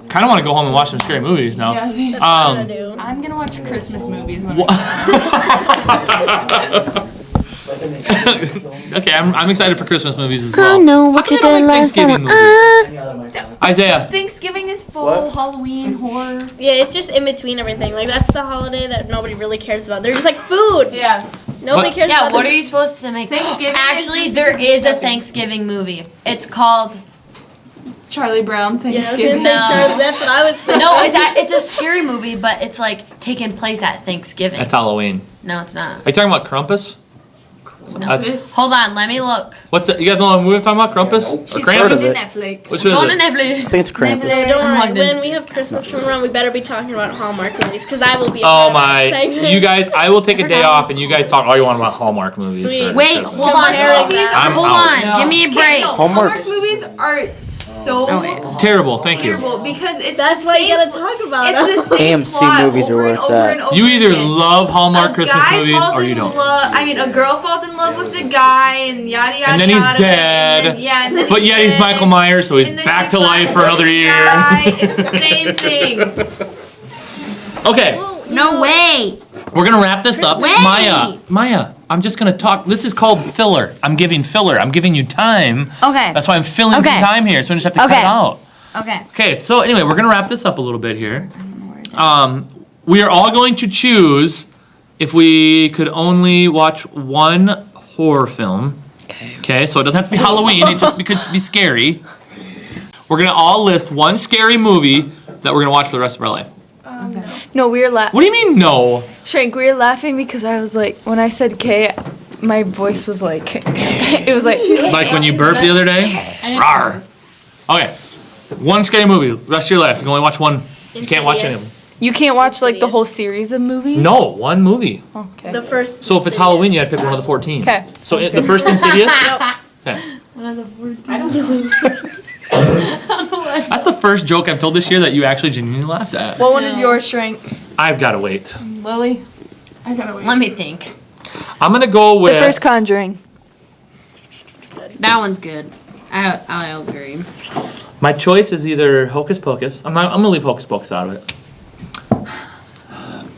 Kind of want to go home and watch some scary movies now. Yeah, see, I'm gonna watch Christmas movies when Okay, I'm excited for Christmas movies as I well. know what you did last Thanksgiving summer. movies. Isaiah. Thanksgiving is full, Halloween, horror. Yeah, it's just in between everything. Like that's the holiday that nobody really cares about. They're just like food. Yes. Nobody cares Yeah, about. what the- are you supposed to make? Thanksgiving is Actually, just there is a stuffing. Thanksgiving movie. It's called Charlie Brown Yeah, I was Thanksgiving. gonna say Charlie. That's what I was thinking. No, it's a scary movie, but it's like taking place at Thanksgiving. That's Halloween. No, it's not. Are you talking about Krampus? Hold on, let me look. What's it? You guys know what movie I'm talking about? Krampus? Or Krampus? Netflix. Which one Going is to it? Netflix. I think it's Krampus. Don't worry. Logged in. When we have Christmas coming around, we better be talking about Hallmark movies because I will be. A Oh part of that my! segment. You guys, I will take a day off, and you guys talk all you want about Hallmark movies. Sweet. for Wait, Christmas. hold on. I'm Hold out. on. Give me a break. Hallmark's- Hallmark movies are so Terrible. Thank you. terrible because it's That's the why you same, gotta talk about it. it's the same AMC plot movies are over where and it's over at. and over You either again. love Hallmark A Christmas guy movies falls or you in don't. I mean, a girl falls in love with a guy and yada yada. And then he's yada, dead. And then, yeah, and then But yet he's dead. Michael Myers, so he's And then back she to life for finds another the year. guy. It's the same thing. Okay, No, wait. we're gonna wrap this up. Wait. Maya, I'm just gonna talk. This is called filler. I'm giving filler. I'm giving you time. Okay. That's why I'm filling some Okay. time here. So I just have to cut Okay. out. Okay. Okay, so anyway, we're gonna wrap this up a little bit here. We are all going to choose if we could only watch one horror film. Okay, so it doesn't have to be Halloween. It just could be scary. We're gonna all list one scary movie that we're gonna watch for the rest of our life. No, we were laughing. What do you mean no? Shank, we were laughing because I was like, when I said K, my voice was like, it was like. Like when you burped the other day? Rawr. Okay, one scary movie, rest of your life. You can only watch one. You can't watch any of them. You can't watch like the whole series of movies? No, one movie. Okay. The first. So if it's Halloween, you have to pick one of the 14. 'Kay. So the first Insidious? No. Okay. One of the 14. I don't know. That's the first joke I've told this year that you actually genuinely laughed at. What one is yours, Shank? I've got to wait. Lily? I gotta wait. Let me think. I'm going to go with... The first Conjuring. That one's good. I'll agree. My choice is either Hocus Pocus. I'm going to leave Hocus Pocus out of it.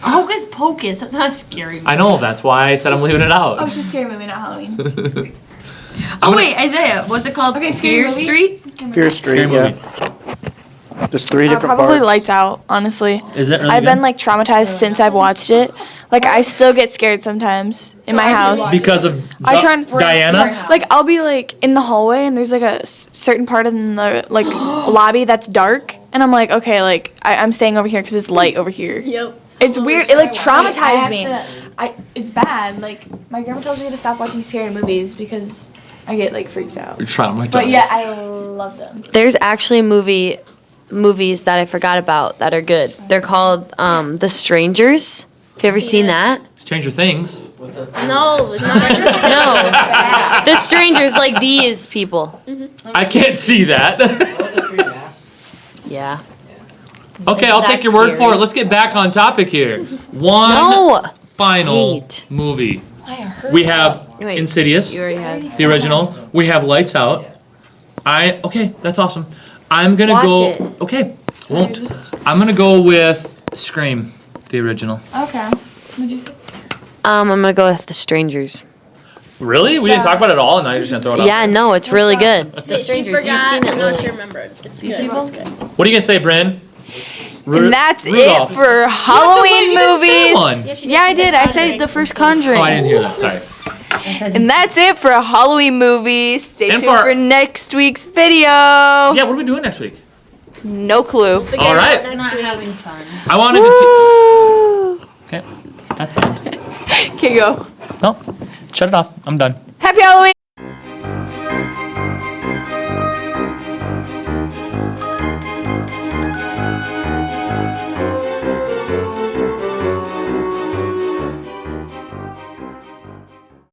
Hocus Pocus. That's not scary. I know, that's why I said I'm leaving it out. Oh, it's just a scary movie, not Halloween. Oh wait, Isaiah, what's it called? Okay, scary Fear movie? Street? Fear Street, Scary yeah. movie. There's 3 different Probably parts. Lights Out, honestly. Is it really I've good? been like traumatized since I've watched it. Like I still get scared sometimes in my house. Because of I try and Diana? Like I'll be like in the hallway and there's like a certain part in the like lobby that's dark and I'm like okay like I'm staying over here because it's light over here. Yep. It's weird. It like traumatized me. It's bad. Like my grandma tells me to stop watching scary movies because I get like freaked out. You're traumatized. But yeah, I love them. There's actually movies that I forgot about that are good. They're called The Strangers. Have you ever seen that? Stranger Things. No, it's not. No. The Strangers, like these people. I can't see that. Yeah. Okay, I'll take That's your word scary. for it. Let's get back on topic here. One No. final Hate. movie. We have Wait, Insidious, You already had. the original. We have Lights Out. Okay, that's awesome. I'm gonna Watch go. it. Okay, won't. I'm gonna go with Scream, the original. Okay. What'd you say? I'm gonna go with The Strangers. Really? We didn't talk about it at all, and now you're just gonna throw it out. Yeah, no, it's really good. The She Strangers, forgot, you've seen it. and now Lily. she remembered. It's These good. people? It's good. What are you gonna say, Bryn? And that's Rudolph. it for Halloween you didn't say movies. one. Yeah, I did. I said the first Conjuring. Oh, I didn't hear that. Sorry. And that's it for Halloween movies. Stay And tuned for- for next week's video. Yeah, what are we doing next week? No clue. All right. They're not having fun. I wanted to. Okay, that's the end. Okay, go. No, shut it off. I'm done. Happy Halloween.